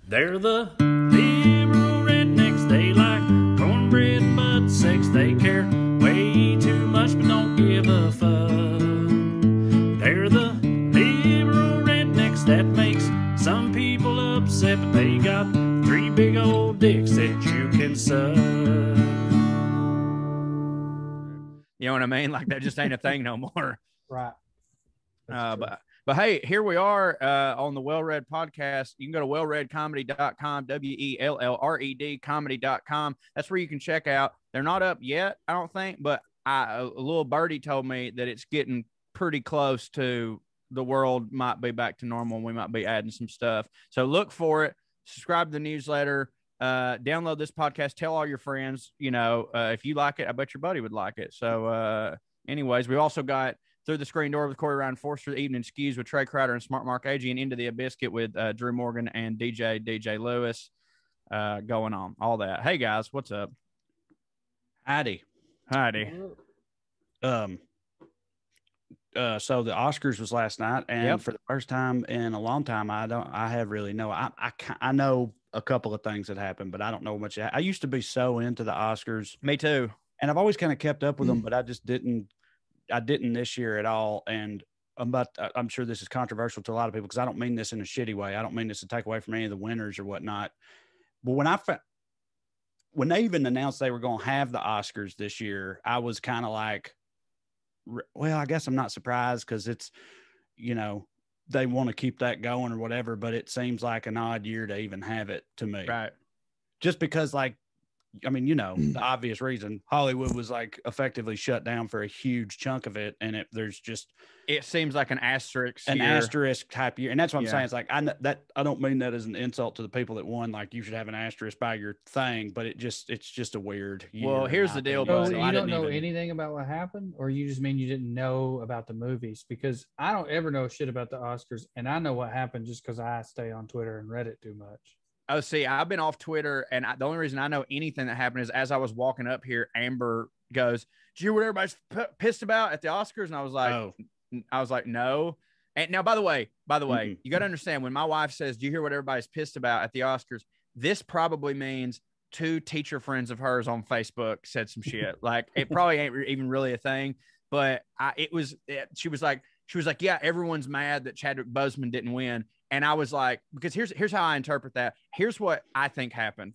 They're the liberal rednecks. They like cornbread and butt sex. They care way too much but don't give a fuck. They're the liberal rednecks that makes some people upset, but they got 3 big old dicks that you can suck. You know what I mean? Like that just ain't a thing no more. Right. But hey, here we are on the WellRED podcast. You can go to wellredcomedy.com, WELLRED comedy.com. That's where you can check out. They're not up yet, I don't think, but a little birdie told me that it's getting pretty close to the world might be back to normal and we might be adding some stuff. So look for it. Subscribe to the newsletter. Download this podcast. Tell all your friends. You know, if you like it, I bet your buddy would like it. So anyways, we also got Through the Screen Door with Corey Ryan Forster, Evening Skews with Trey Crowder and Smart Mark Agee, and Into the Biscuit with Drew Morgan and DJ Lewis going on. All that. Hey, guys, what's up? Heidi. So the Oscars was last night, and for the first time in a long time, I know a couple of things that happened, but I don't know much. I used to be so into the Oscars. Me too. And I've always kind of kept up with them, but I didn't this year at all. And I'm sure this is controversial to a lot of people because I don't mean this in a shitty way. I don't mean this to take away from any of the winners or whatnot. But when they even announced they were going to have the Oscars this year, I was kind of like, well, I guess I'm not surprised because it's, you know, they want to keep that going or whatever, but it seems like an odd year to even have it to me. Right. Just because, like, I mean, you know, the obvious reason Hollywood was like effectively shut down for a huge chunk of it. And it seems like an asterisk type year. And that's what I'm saying. It's like, I don't mean that as an insult to the people that won. Like you should have an asterisk by your thing, but it's just a weird year. Well, here's the deal, So buddy. you don't know anything about what happened, or you just mean you didn't know about the movies? Because I don't ever know shit about the Oscars, and I know what happened just because I stay on Twitter and Reddit too much. Oh, see, I've been off Twitter, and the only reason I know anything that happened is as I was walking up here, Amber goes, "Did you hear what everybody's pissed about at the Oscars?" And I was like, no. And now, by the way, you got to understand when my wife says, "Do you hear what everybody's pissed about at the Oscars?" This probably means 2 teacher friends of hers on Facebook said some shit. Like it probably ain't even really a thing, but she was like, yeah, everyone's mad that Chadwick Boseman didn't win. And I was like, because here's how I interpret that. Here's what I think happened.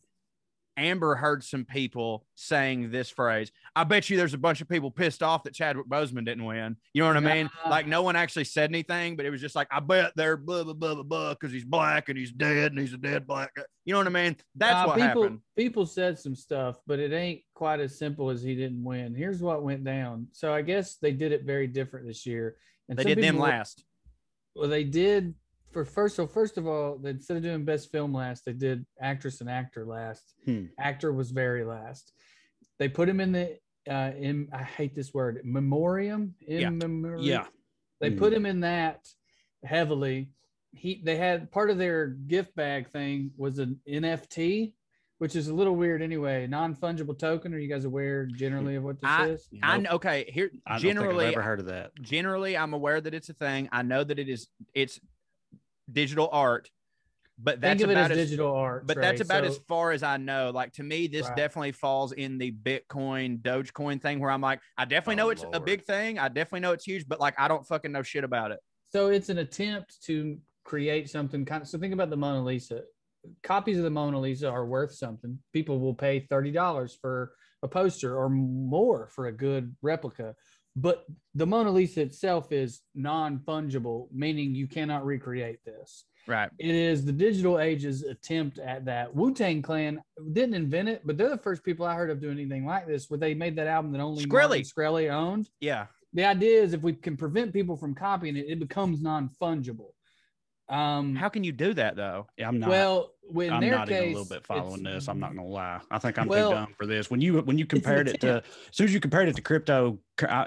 Amber heard some people saying this phrase. I bet you there's a bunch of people pissed off that Chadwick Boseman didn't win. You know what I mean? Like no one actually said anything, but it was just like, I bet they're blah, blah, blah, blah, blah, because he's black and he's dead and he's a dead black guy. You know what I mean? That's what happened. People said some stuff, but it ain't quite as simple as he didn't win. Here's what went down. So I guess they did it very different this year. And they did them last. Well, they did. First of all, instead of doing best film last, they did actress and actor last. Actor was very last. They put him in the I hate this word, memoriam. Yeah. They put him in that heavily. They had part of their gift bag thing was an NFT, which is a little weird anyway. Non-fungible token. Are you guys aware generally of what this is? Okay. Here, I don't think I've ever heard of that. Generally, I'm aware that it's a thing. I know that it's digital art, but that's about digital art. But that's about as far as I know. Like to me, this definitely falls in the Bitcoin, Dogecoin thing where I'm like, I definitely know it's a big thing. I definitely know it's huge, but like I don't fucking know shit about it. So it's an attempt to create something kind of. So think about the Mona Lisa. Copies of the Mona Lisa are worth something. People will pay $30 for a poster or more for a good replica. But the Mona Lisa itself is non-fungible, meaning you cannot recreate this. Right. It is the digital age's attempt at that. Wu-Tang Clan didn't invent it, but they're the first people I heard of doing anything like this, where they made that album that only Martin Shkreli owned. Yeah. The idea is if we can prevent people from copying it, it becomes non-fungible. How can you do that though? Yeah, I'm not. Well, I'm not even a little bit following this. I'm not gonna lie. I think I'm too dumb for this. When you compared it to, as soon as you compared it to crypto,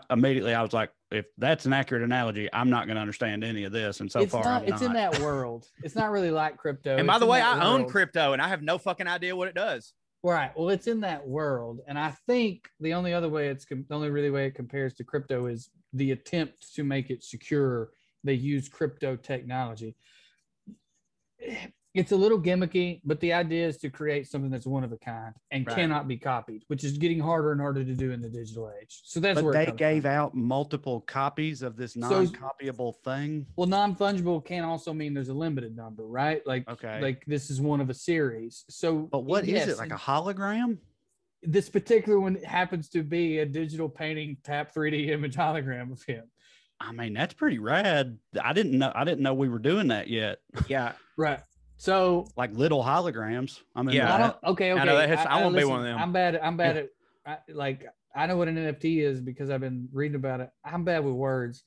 immediately I was like, if that's an accurate analogy, I'm not gonna understand any of this. And so far, it's in that world. It's not really like crypto. And by the way, I own crypto, and I have no fucking idea what it does. Right. Well, it's in that world, and I think the only way it compares to crypto is the attempt to make it secure. They use crypto technology. It's a little gimmicky, but the idea is to create something that's one of a kind and cannot be copied, which is getting harder and harder to do in the digital age. So that's where they gave out multiple copies of this non-copyable thing. Well, non-fungible can also mean there's a limited number, right? Like, like this is one of a series. So, but what is it? Like a hologram? This particular one happens to be a digital painting tap 3D image hologram of him. I mean, that's pretty rad. I didn't know we were doing that yet. Yeah. Right. So like little holograms. I mean, okay. I won't be one of them. I'm bad at I know what an NFT is because I've been reading about it. I'm bad with words.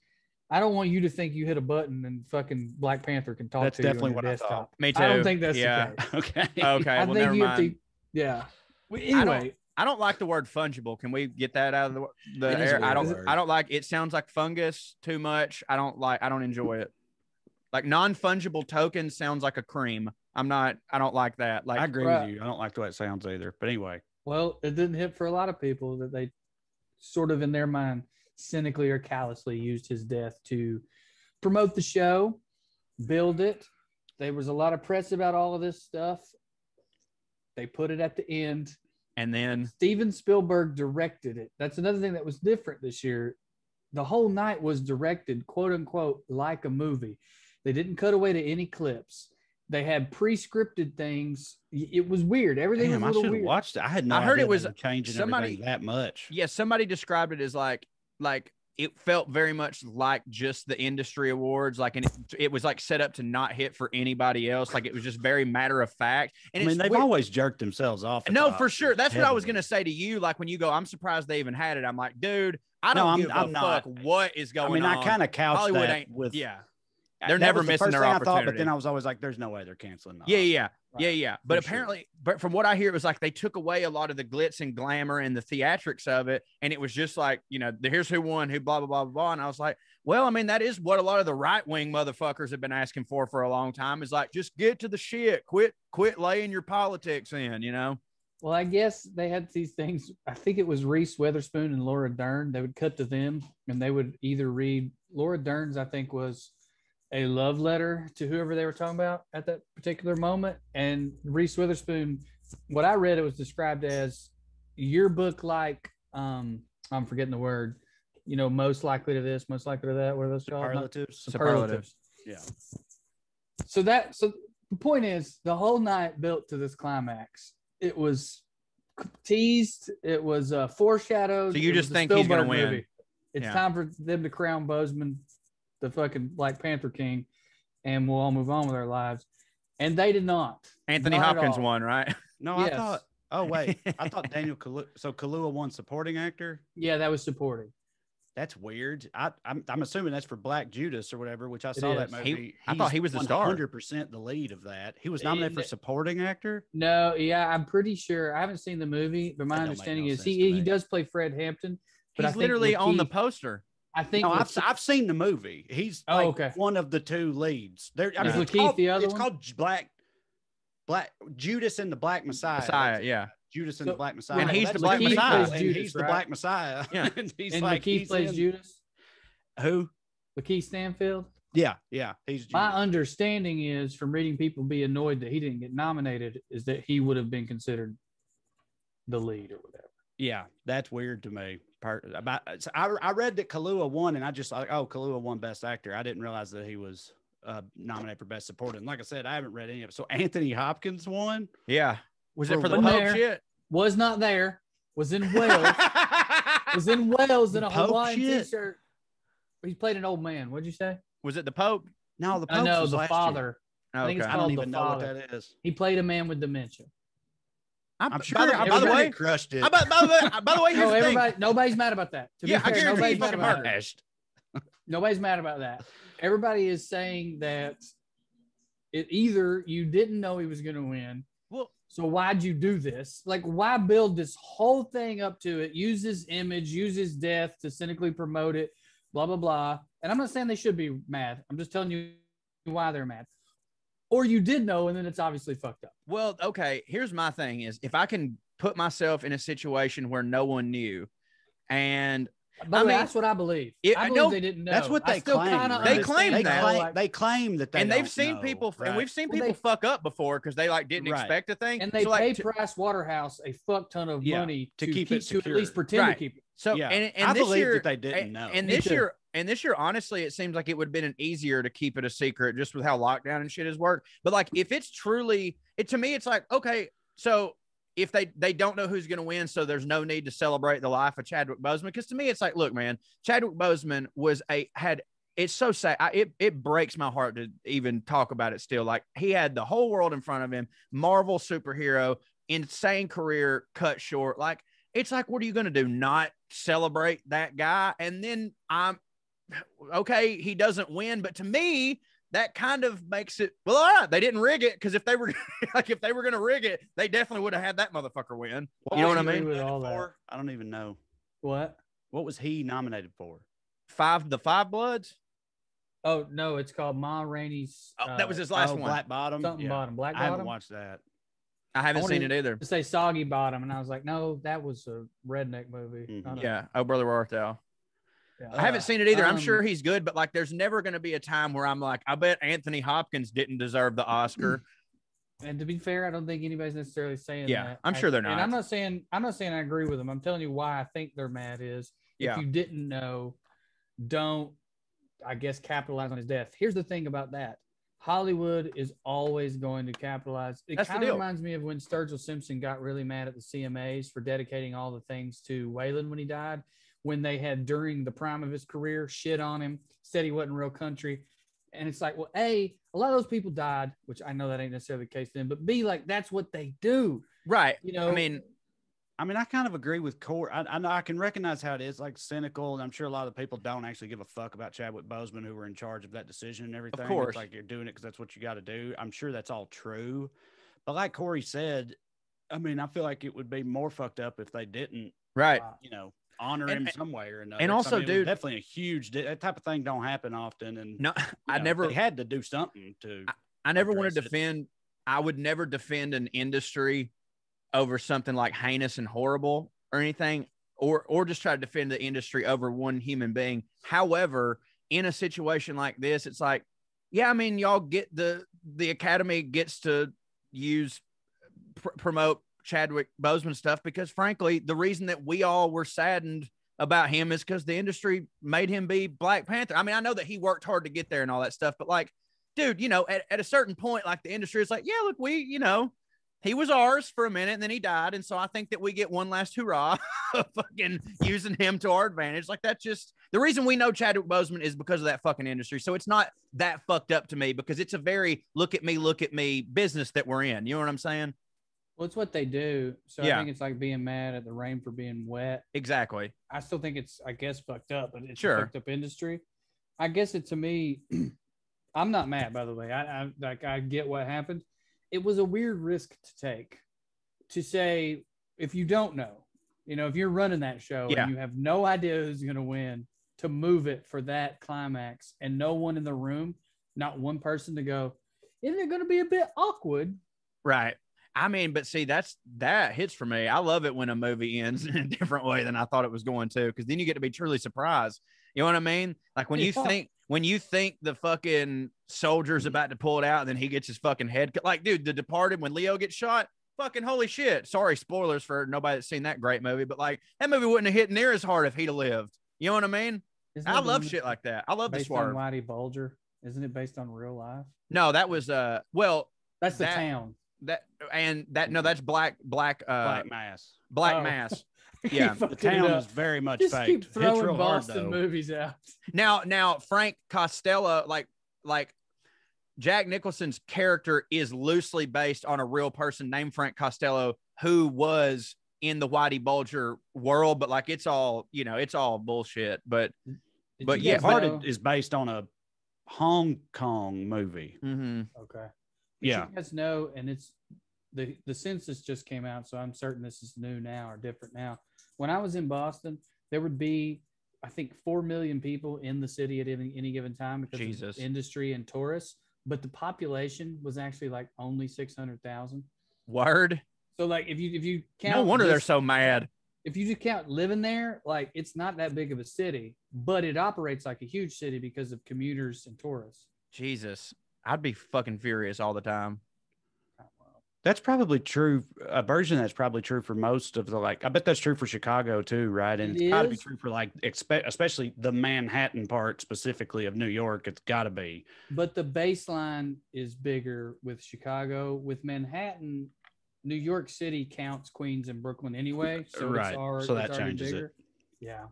I don't want you to think you hit a button and fucking Black Panther can talk to you. That's definitely what desktop. I thought. Me too. I don't think that's the case. Okay. I well, think never you mind. have to, yeah. Well, anyway, I don't like the word fungible. Can we get that out of the air? I don't like it. Sounds like fungus too much. I don't enjoy it. Like non-fungible tokens sounds like a cream. I don't like that. Like I agree with you. I don't like the way it sounds either. But anyway. Well, it didn't hit for a lot of people that they sort of in their mind cynically or callously used his death to promote the show, build it. There was a lot of press about all of this stuff. They put it at the end. And then Steven Spielberg directed it. That's another thing that was different this year. The whole night was directed, quote unquote, like a movie. They didn't cut away to any clips. They had pre-scripted things. It was weird. Everything was a little weird. Watched it. I had no idea. I heard it was changing everything that much. Yeah, somebody described it as like it felt very much like just the industry awards. Like, and it was like set up to not hit for anybody else. Like it was just very matter of fact. And I mean, they've always jerked themselves off. No, for sure. That's what I was gonna say to you. Like when you go, I'm surprised they even had it. I'm like, dude, I don't give a fuck what is going on. I mean, I kind of couched Hollywood that with they're never missing their opportunity. But then I was always like, there's no way they're canceling that. Yeah. But apparently, but from what I hear, it was like they took away a lot of the glitz and glamour and the theatrics of it. And it was just like, here's who won, who blah, blah, blah, blah. And I was like, well, I mean, that is what a lot of the right-wing motherfuckers have been asking for a long time is like, just get to the shit. Quit laying your politics in, Well, I guess they had these things. I think it was Reese Witherspoon and Laura Dern. They would cut to them and they would either read Laura Dern's, I think was a love letter to whoever they were talking about at that particular moment. And Reese Witherspoon, what I read, it was described as yearbook like, I'm forgetting the word, most likely to this, most likely to that. What are those called? Superlatives. Yeah. So the point is the whole night built to this climax. It was teased. It was foreshadowed. So you just think he's going to win. Movie. It's time for them to crown Bozeman the fucking Black Panther King, and we'll all move on with our lives. And they did not. Anthony Hopkins won, right? No, yes. I thought. Oh wait, I thought Daniel Kaluuya. So Kaluuya won supporting actor. Yeah, that was supporting. That's weird. I'm assuming that's for Black Judas or whatever, which I saw that movie. I thought he was the star. 100% the lead of that. He was nominated for supporting actor. No, yeah, I'm pretty sure. I haven't seen the movie, but my understanding is he does play Fred Hampton. But he's literally on the poster. I think I've seen the movie. He's one of the two leads. There, I mean, it's called Black Judas and the Black Messiah. Judas and the Black Messiah. And he's the Black Messiah. He's the Black Messiah. Yeah. And Lakeith plays Judas. Who? Lakeith Stanfield. Yeah. He's Judas. My understanding is from reading people be annoyed that he didn't get nominated is that he would have been considered the lead or whatever. Yeah, that's weird to me. I read that Kaluuya won, and I just like, Kaluuya won Best Actor. I didn't realize that he was nominated for Best Supporting. Like I said, I haven't read any of it. So Anthony Hopkins won. Yeah, was it for the Pope shit? Was not there. Was in Wales. Was in Wales in a Hawaiian t-shirt. He played an old man. What'd you say? Was it the Pope? No, the Pope. No, the father. I think it's called I don't even know what that is. He played a man with dementia. I'm sure. By the way, crushed it. By the way, here's the thing. Nobody's mad about that. To be fair, nobody's mad about that. Nobody's mad about that. Everybody is saying that it either you didn't know he was going to win. Well, so why'd you do this? Like, why build this whole thing up to it? Use his image, use his death to cynically promote it. Blah blah blah. And I'm not saying they should be mad. I'm just telling you why they're mad. Or you did know, and then it's obviously fucked up. Well, okay, here's my thing is if I can put myself in a situation where no one knew and But that's what I believe. I believe they didn't know. That's what they claim. Right? They claim that. They claim that they and they've don't seen know, people, right? and we've seen people fuck up before because they like didn't expect a thing, and they pay Price Waterhouse a fuck ton of money to keep it secure. To at least pretend to keep it. So and I believe that they didn't know. And this year, honestly, it seems like it would have been easier to keep it a secret just with how lockdown and shit has worked. But like, if it's truly, to me, it's like, okay, so if they don't know who's going to win, so there's no need to celebrate the life of Chadwick Boseman. Because to me, it's like, look, man, Chadwick Boseman it's so sad. It breaks my heart to even talk about it still. Like, he had the whole world in front of him, Marvel superhero, insane career cut short. Like, it's like, what are you going to do? Not celebrate that guy? And then okay, he doesn't win. But to me, that kind of makes it, well, all right, they didn't rig it, because if they were going to rig it, they definitely would have had that motherfucker win. You know what I mean? With all that. I don't even know. What was he nominated for? The Five Bloods? Oh, no, it's called Ma Rainey's. That was his last one. Black Bottom. Bottom. Black Bottom. I haven't watched that. I haven't seen it either. To say Soggy Bottom, and I was like, no, that was a redneck movie. Mm-hmm. Yeah. Oh, Brother Warthel. Yeah. I haven't seen it either. I'm sure he's good, but like, there's never going to be a time where I'm like, I bet Anthony Hopkins didn't deserve the Oscar. And to be fair, I don't think anybody's necessarily saying that. I'm sure they're not. And I'm not saying I agree with them. I'm telling you why I think they're mad is if you didn't know, don't, I guess, capitalize on his death. Here's the thing about that. Hollywood is always going to capitalize. It kind of reminds me of when Sturgill Simpson got really mad at the CMAs for dedicating all the things to Waylon when he died, when they had, during the prime of his career, shit on him, said he wasn't real country. And it's like, well, A, a lot of those people died, which I know that ain't necessarily the case then, but B, like, that's what they do. Right. You know, I mean, I kind of agree with Corey. I can recognize how it is, like, cynical, and I'm sure a lot of the people don't actually give a fuck about Chadwick Boseman, who were in charge of that decision and everything. Of course. It's like, you're doing it because that's what you got to do. I'm sure that's all true. But like Corey said, I mean, I feel like it would be more fucked up if they didn't, you know, honor him some way or another. And also, dude, definitely a huge, that type of thing don't happen often. And no, they had to do something to. I never want to defend. I would never defend an industry over something like heinous and horrible or anything, or just try to defend the industry over one human being. However, in a situation like this, it's like, yeah, I mean, y'all get the Academy gets to promote Chadwick Boseman stuff because, frankly, the reason that we all were saddened about him is because the industry made him be Black Panther. I mean, I know that he worked hard to get there and all that stuff, but like, dude, you know, at a certain point, like, the industry is like, yeah, look, you know, he was ours for a minute and then he died. And so I think that we get one last hurrah of fucking using him to our advantage. Like, that's just the reason we know Chadwick Boseman is because of that fucking industry. So it's not that fucked up to me because it's a very look at me business that we're in. You know what I'm saying? Well, it's what they do. So I think it's like being mad at the rain for being wet. Exactly. I still think it's, I guess, fucked up, but it's a fucked up industry. I guess to me, I'm not mad, by the way. I get what happened. It was a weird risk to take, to say, if you don't know, you know, if you're running that show and you have no idea who's going to win, to move it for that climax and no one in the room, not one person to go, isn't it going to be a bit awkward? Right. I mean, but see, that hits for me. I love it when a movie ends in a different way than I thought it was going to, because then you get to be truly surprised. You know what I mean? Like when you think the fucking soldier's about to pull it out and then he gets his fucking head cut. Like, dude, The Departed, when Leo gets shot, fucking holy shit. Sorry, spoilers for nobody that's seen that great movie, but like, that movie wouldn't have hit near as hard if he'd have lived. You know what I mean? I love shit like that. I love the swerve. Based on Whitey Bulger. Isn't it based on real life? No, that was that's the town. That's Black Mass. Black Mass. Yeah, the town is very much just fake. Keep throwing Boston movies out. Now Frank Costello, like Jack Nicholson's character is loosely based on a real person named Frank Costello who was in the Whitey Bulger world, but like it's all bullshit. But yeah, Departed is based on a Hong Kong movie. Mm-hmm. Okay. Yeah. You guys know, and it's the census just came out, so I'm certain this is new now or different now. When I was in Boston, there would be, I think, 4 million people in the city at any given time because of industry and tourists, but the population was actually like only 600,000. Word. So like if you count, no wonder they're so mad. if you just count living there, like it's not that big of a city, but it operates like a huge city because of commuters and tourists. Jesus, I'd be fucking furious all the time. That's probably true. A version that's probably true for most of the, like, I bet that's true for Chicago too, right? And it's got to be true for like, especially the Manhattan part specifically of New York. It's got to be. But the baseline is bigger with Chicago. With Manhattan, New York City counts Queens and Brooklyn anyway. So right. So that changes it. Yeah.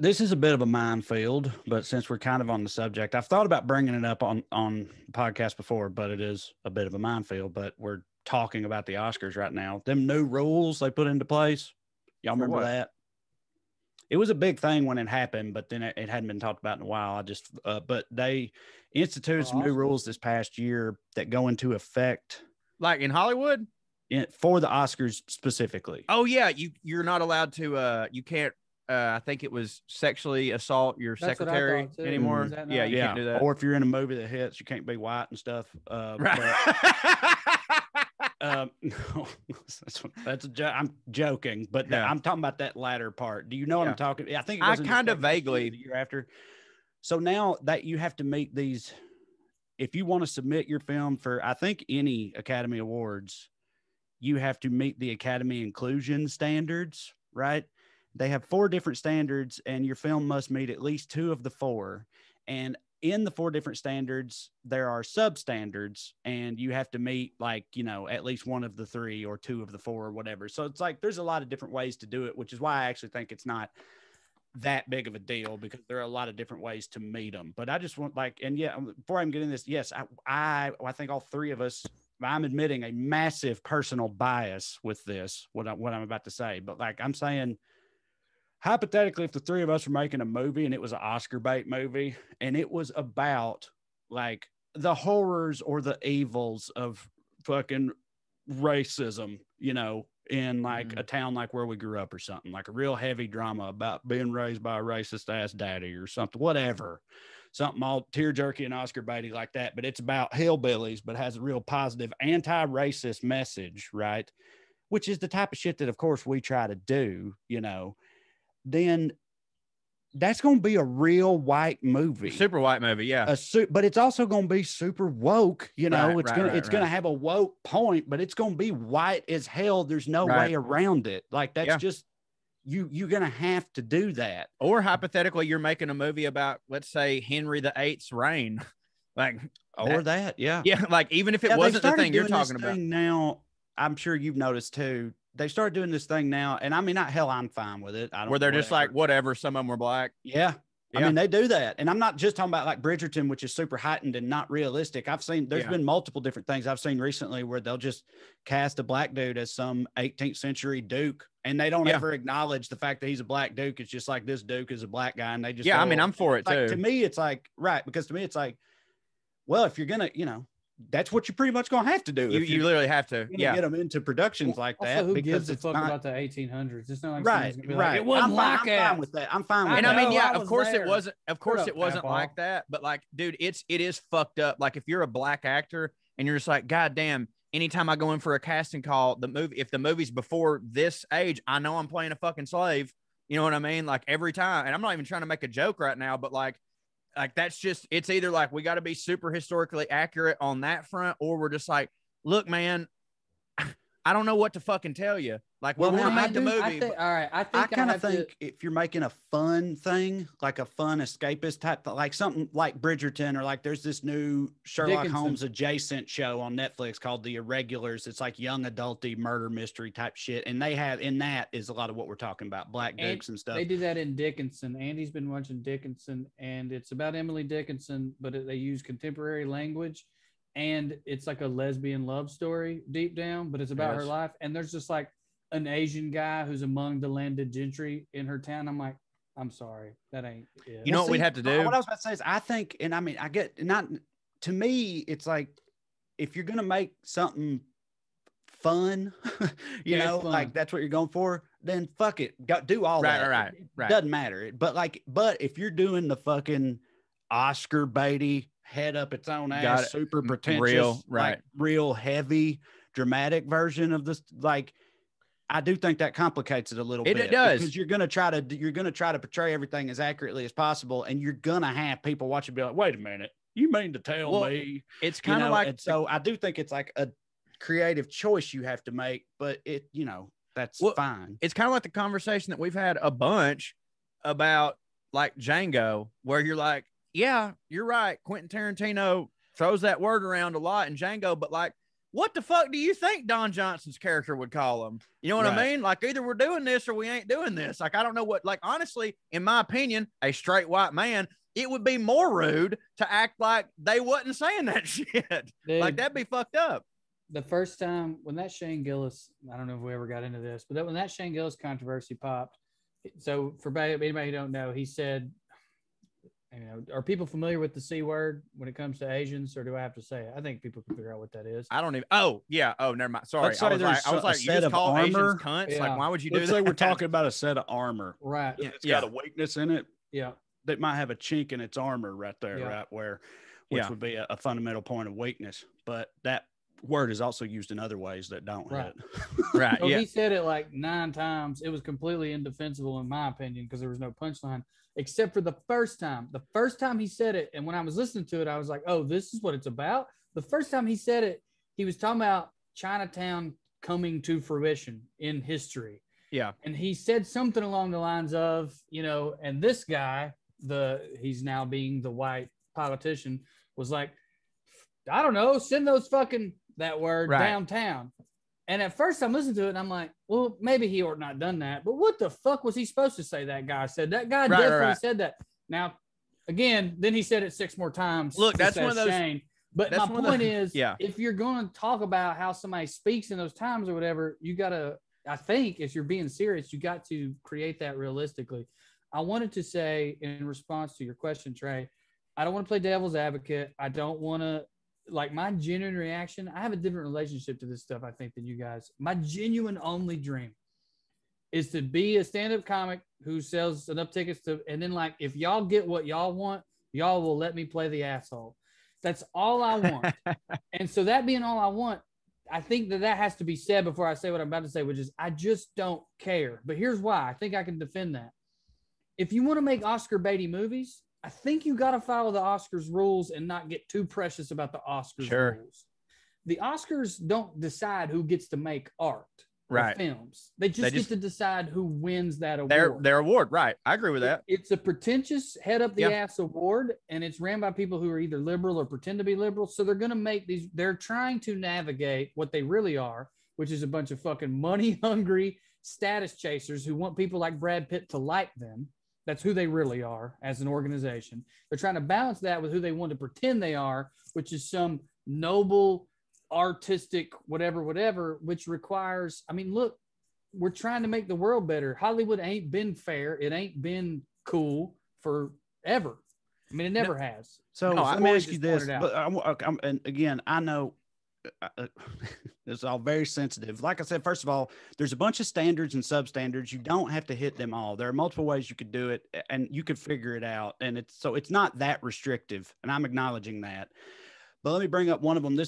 This is a bit of a minefield, but since we're kind of on the subject, I've thought about bringing it up on podcast before, but it is a bit of a minefield. But we're talking about the Oscars right now. Them new rules they put into place. Y'all remember that? It was a big thing when it happened, but then it hadn't been talked about in a while. But they instituted some new rules this past year that go into effect, like in Hollywood, for the Oscars specifically. Oh yeah, you're not allowed to. You can't. I think it was sexually assault your secretary anymore. Yeah, you can't do that. Or if you're in a movie that hits, you can't be white and stuff. Right. No, that's a joke. I'm joking, but I'm talking about that latter part. Do you know what I'm talking? I think I kind of vaguely the year after. So now that you have to meet these, if you want to submit your film for, I think, any Academy Awards, you have to meet the Academy inclusion standards, right? They have 4 different standards, and your film must meet at least 2 of the 4. And in the 4 different standards, there are substandards, and you have to meet, like, you know, at least 1 of the 3 or 2 of the 4 or whatever. So it's like there's a lot of different ways to do it, which is why I actually think it's not that big of a deal, because there are a lot of different ways to meet them. But I just want, like, and yeah, before I'm getting this, yes, I think all 3 of us, I'm admitting a massive personal bias with this, what I'm about to say. But like I'm saying, hypothetically, if the 3 of us were making a movie and it was an Oscar bait movie and it was about like the horrors or the evils of fucking racism, you know, in like a town like where we grew up or something, like a real heavy drama about being raised by a racist ass daddy or something, whatever, something all tear jerky and Oscar baity like that. But it's about hillbillies, but has a real positive anti-racist message, right? Which is the type of shit that, of course, we try to do, you know. Then that's going to be a real white movie, super white movie. Yeah. But it's also going to be super woke. You know, it's going to have a woke point, but it's going to be white as hell. There's no way around it. Like that's just, you're going to have to do that. Or hypothetically, you're making a movie about, let's say, Henry VIII's reign. Like, Yeah. Like even if it wasn't the thing you're talking about now, I'm sure you've noticed too. They started doing this thing now, and I mean, I'm fine with it. Where they're just like, whatever, some of them were black. Yeah. I mean, they do that. And I'm not just talking about like Bridgerton, which is super heightened and not realistic. There's been multiple different things I've seen recently where they'll just cast a black dude as some 18th century Duke, and they don't ever acknowledge the fact that he's a black Duke. It's just like this Duke is a black guy, and they just I mean, I'm for it too. To me, it's like, because to me, it's like, well, if you're going to, you know, that's what you're pretty much going to have to do. You literally have to get them into productions like that. Who gives a fuck about the 1800s? It's not like right. It wasn't I'm fine with that. I'm fine with and that. I mean, of course it wasn't. Of course it wasn't like that. But like, dude, it is fucked up. Like if you're a black actor and you're just like, God damn, anytime I go in for a casting call, if the movie's before this age, I know I'm playing a fucking slave. You know what I mean? Like every time. And I'm not even trying to make a joke right now, but like that's just, it's either like we got to be super historically accurate on that front, or we're just like, look, man, I don't know what to fucking tell you. Like, well, we'll make the movie. I kind of think if you're making a fun thing, like a fun escapist type, like something like Bridgerton, or like there's this new Sherlock Holmes adjacent show on Netflix called The Irregulars. It's like young adulty murder mystery type shit. And they have, in that is a lot of what we're talking about, black dukes and stuff. They do that in Dickinson. Andy's been watching Dickinson, and it's about Emily Dickinson, but they use contemporary language. And it's like a lesbian love story deep down, but it's about her life. And there's just like an Asian guy who's among the landed gentry in her town. I'm like, I'm sorry, that ain't it. You know what we'd have to do? What I was about to say is I think, and I mean, I get not, to me, it's like, if you're going to make something fun, you know, like that's what you're going for, then fuck it. Do all that. Right. Doesn't matter. But if you're doing the fucking Oscar baity, head up its own ass, super pretentious, real heavy, dramatic version of this, like, I do think that complicates it a little bit. It does, because you're gonna try to portray everything as accurately as possible, and you're gonna have people watching and be like, "Wait a minute, you mean to tell me?" It's kind of like, and so I do think it's like a creative choice you have to make, but it, that's fine. It's kind of like the conversation that we've had a bunch about like Django, where you're like, yeah, you're right. Quentin Tarantino throws that word around a lot in Django, but like, what the fuck do you think Don Johnson's character would call him? You know what I mean? Like, either we're doing this or we ain't doing this. Like, I don't know what, like, honestly, in my opinion, a straight white man, it would be more rude to act like they wasn't saying that shit. Dude, like, that'd be fucked up. The first time when that Shane Gillis, I don't know if we ever got into this, but when that Shane Gillis controversy popped, so for anybody who don't know, he said, are people familiar with the C word when it comes to Asians, or do I have to say it? I think people can figure out what that is. I don't even. Oh, yeah. Oh, never mind. Sorry. I was like, you just call Asians cunts? Yeah. Like, why would you do that? Let's say we're talking about a set of armor. Right. It's got a weakness in it. Yeah. That might have a chink in its armor right there, right? Which would be a fundamental point of weakness. But that word is also used in other ways that don't hit. Right. So he said it like 9 times. It was completely indefensible in my opinion, because there was no punchline, except for the first time. The first time he said it, and when I was listening to it, I was like, oh, this is what it's about. The first time he said it, he was talking about Chinatown coming to fruition in history. Yeah. And he said something along the lines of, and this guy, he's now being the white politician, was like, I don't know, send those fucking that word downtown. And at first I'm listening to it and I'm like, well, maybe he ought not done that. But what the fuck was he supposed to say? That guy said definitely said that. Now, again, then he said it 6 more times. Look, that's one of those. Shane. But my point is, if you're going to talk about how somebody speaks in those times or whatever, you got to, I think if you're being serious, you got to create that realistically. I wanted to say in response to your question, Trey, I don't want to play devil's advocate. I don't want to, like, my genuine reaction, I have a different relationship to this stuff, I think, than you guys. My genuine only dream is to be a stand-up comic who sells enough tickets to, and then, like, if y'all get what y'all want, y'all will let me play the asshole. That's all I want. And so that being all I want, I think that has to be said before I say what I'm about to say, which is I just don't care. But here's why. I think I can defend that. If you want to make Oscar baity movies, I think you got to follow the Oscars rules and not get too precious about the Oscars rules. The Oscars don't decide who gets to make art or films. They just get to decide who wins that award. Their award, right. I agree with that. It's a pretentious head-up-the-ass award, and it's ran by people who are either liberal or pretend to be liberal. So they're going to make these – they're trying to navigate what they really are, which is a bunch of fucking money-hungry status chasers who want people like Brad Pitt to like them. That's who they really are as an organization. They're trying to balance that with who they want to pretend they are, which is some noble, artistic, whatever, which requires, I mean, look, we're trying to make the world better. Hollywood ain't been fair. It ain't been cool forever. I mean, it never has. So let me ask you this. But and again, I know it's all very sensitive. Like I said, first of all, there's a bunch of standards and substandards. You don't have to hit them all. There are multiple ways you could do it, and you could figure it out. And it's not that restrictive, and I'm acknowledging that. But let me bring up one of them.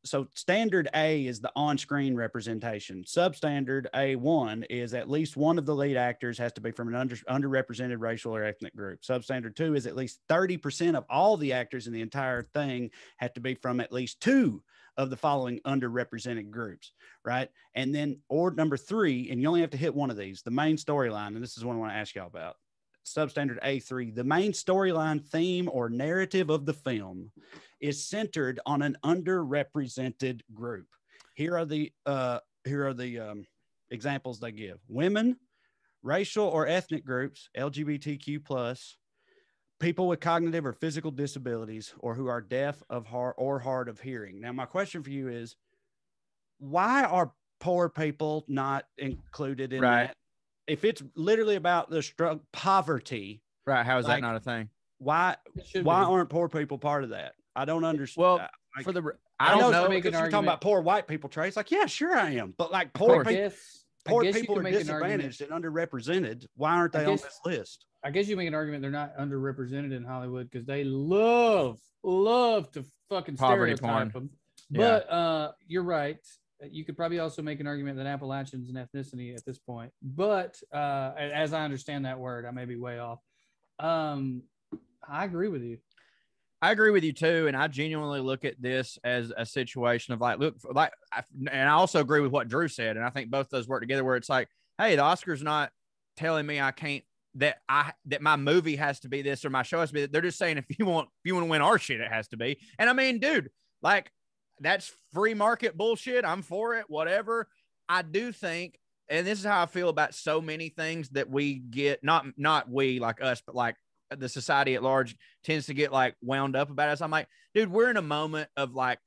So standard A is the on-screen representation. Substandard A1 is at least one of the lead actors has to be from an underrepresented racial or ethnic group. Substandard 2 is at least 30% of all the actors in the entire thing have to be from at least 2 of the following underrepresented groups, right? And then, or number 3, and you only have to hit one of these, the main storyline, and this is one I want to ask y'all about. Substandard A3, the main storyline, theme, or narrative of the film is centered on an underrepresented group. Here are the examples they give: women, racial or ethnic groups, LGBTQ+, people with cognitive or physical disabilities, or who are deaf of heart or hard of hearing. Now, my question for you is, why are poor people not included in that? If it's literally about the struggle, poverty, right? How is that not a thing? Why aren't poor people part of that? I don't understand. Well, I don't know because you're talking about poor white people, Trey. It's like, yeah, sure I am, but like poor people are disadvantaged and underrepresented. Why aren't they on this list? I guess you make an argument they're not underrepresented in Hollywood because they love to fucking poverty stereotype porn. them. But you're right. you could probably also make an argument that Appalachian's an ethnicity at this point. But as I understand that word, I may be way off. I agree with you. I agree with you too, and I genuinely look at this as a situation of like, look, like, and I also agree with what Drew said, and I think both those work together. Where it's like, hey, the Oscars not telling me I can't that my movie has to be this or my show has to be. They're just saying if you want to win our shit, it has to be. And I mean, dude, like that's free market bullshit. I'm for it. Whatever. I do think, and this is how I feel about so many things that we get. Not we like us, but like the society at large tends to get like wound up about us. I'm like, dude, we're in a moment of like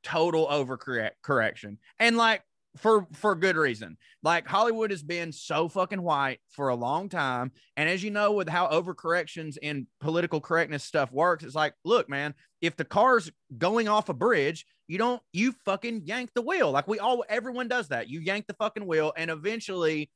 total overcorrection, and like for good reason. Like Hollywood has been so fucking white for a long time, and as you know, with how overcorrections in political correctness stuff works, it's like, look, man, if the car's going off a bridge, you fucking yank the wheel. Like everyone does that. You yank the fucking wheel, and eventually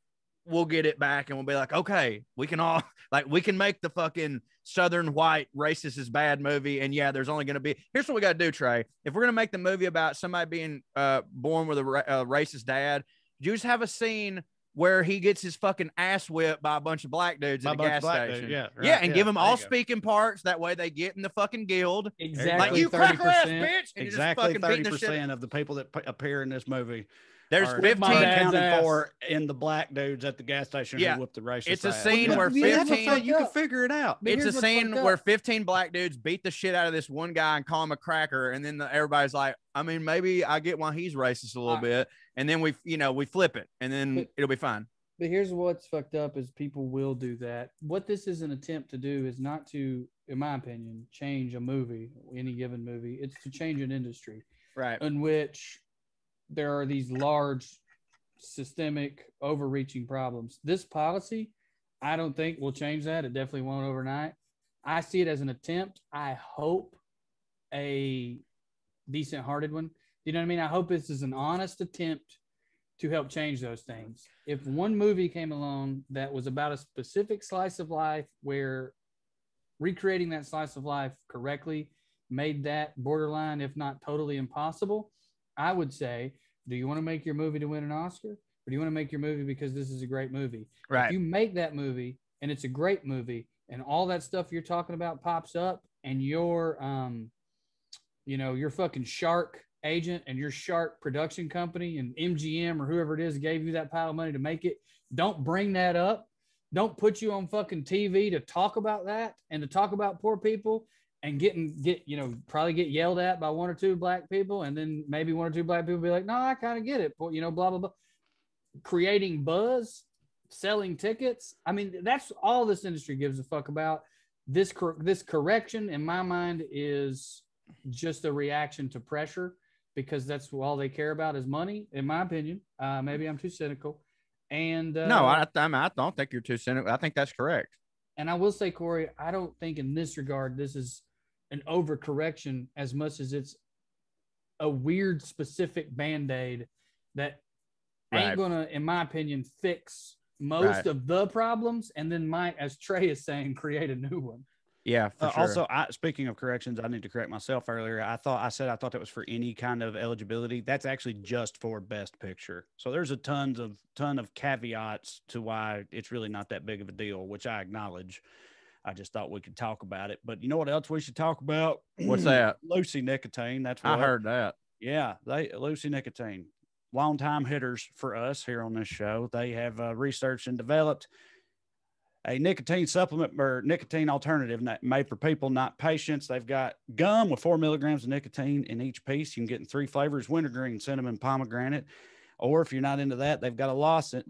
we'll get it back and we'll be like, okay, we can make the fucking Southern white racist is bad movie. And yeah, there's only going to be, here's what we got to do, Trey. If we're going to make the movie about somebody being born with a racist dad, you just have a scene where he gets his fucking ass whipped by a bunch of black dudes at a gas station. Yeah. Right, yeah. And give them all speaking parts. That way they get in the fucking guild. Exactly. Like, you cracker ass bitch. And exactly 30% of the people that appear in this movie. There's 15 accounted for in the black dudes at the gas station who whooped the racist. It's a scene where 15 you can figure it out. It's a scene where 15 black dudes beat the shit out of this one guy and call him a cracker, and then everybody's like, I mean, maybe I get why he's racist a little bit, and then we flip it, and then it'll be fine. But here's what's fucked up is people will do that. What this is an attempt to do is not to, in my opinion, change a movie, any given movie. It's to change an industry, right? In which there are these large systemic overreaching problems. This policy, I don't think will change that. It definitely won't overnight. I see it as an attempt. I hope a decent hearted one. You know what I mean? I hope this is an honest attempt to help change those things. If one movie came along that was about a specific slice of life where recreating that slice of life correctly made that borderline, if not totally impossible, I would say, do you want to make your movie to win an Oscar? Or do you want to make your movie because this is a great movie? Right. If you make that movie and it's a great movie and all that stuff you're talking about pops up and your fucking shark agent and your shark production company and MGM or whoever it is gave you that pile of money to make it, don't bring that up. Don't put you on fucking TV to talk about that and to talk about poor people and probably get yelled at by one or two black people. And then maybe one or two black people be like, no, I kind of get it. But, blah, blah, blah. Creating buzz, selling tickets. I mean, that's all this industry gives a fuck about. This correction, in my mind, is just a reaction to pressure because that's all they care about is money, in my opinion. Maybe I'm too cynical. And no, I don't think you're too cynical. I think that's correct. And I will say, Corey, I don't think in this regard, this is an overcorrection as much as it's a weird specific Band-Aid that ain't gonna, in my opinion, fix most of the problems and then might, as Trey is saying, create a new one. Yeah. For sure. Also, speaking of corrections, I need to correct myself earlier. I thought that was for any kind of eligibility. That's actually just for Best Picture. So there's a ton of caveats to why it's really not that big of a deal, which I acknowledge. I just thought we could talk about it. But you know what else we should talk about? What's that? Lucy Nicotine. That's what I heard that. Yeah, Lucy Nicotine. Longtime hitters for us here on this show. They have researched and developed a nicotine supplement or nicotine alternative made for people, not patients. They've got gum with 4 milligrams of nicotine in each piece. You can get in 3 flavors: wintergreen, cinnamon, pomegranate. Or if you're not into that, they've got a lozenge.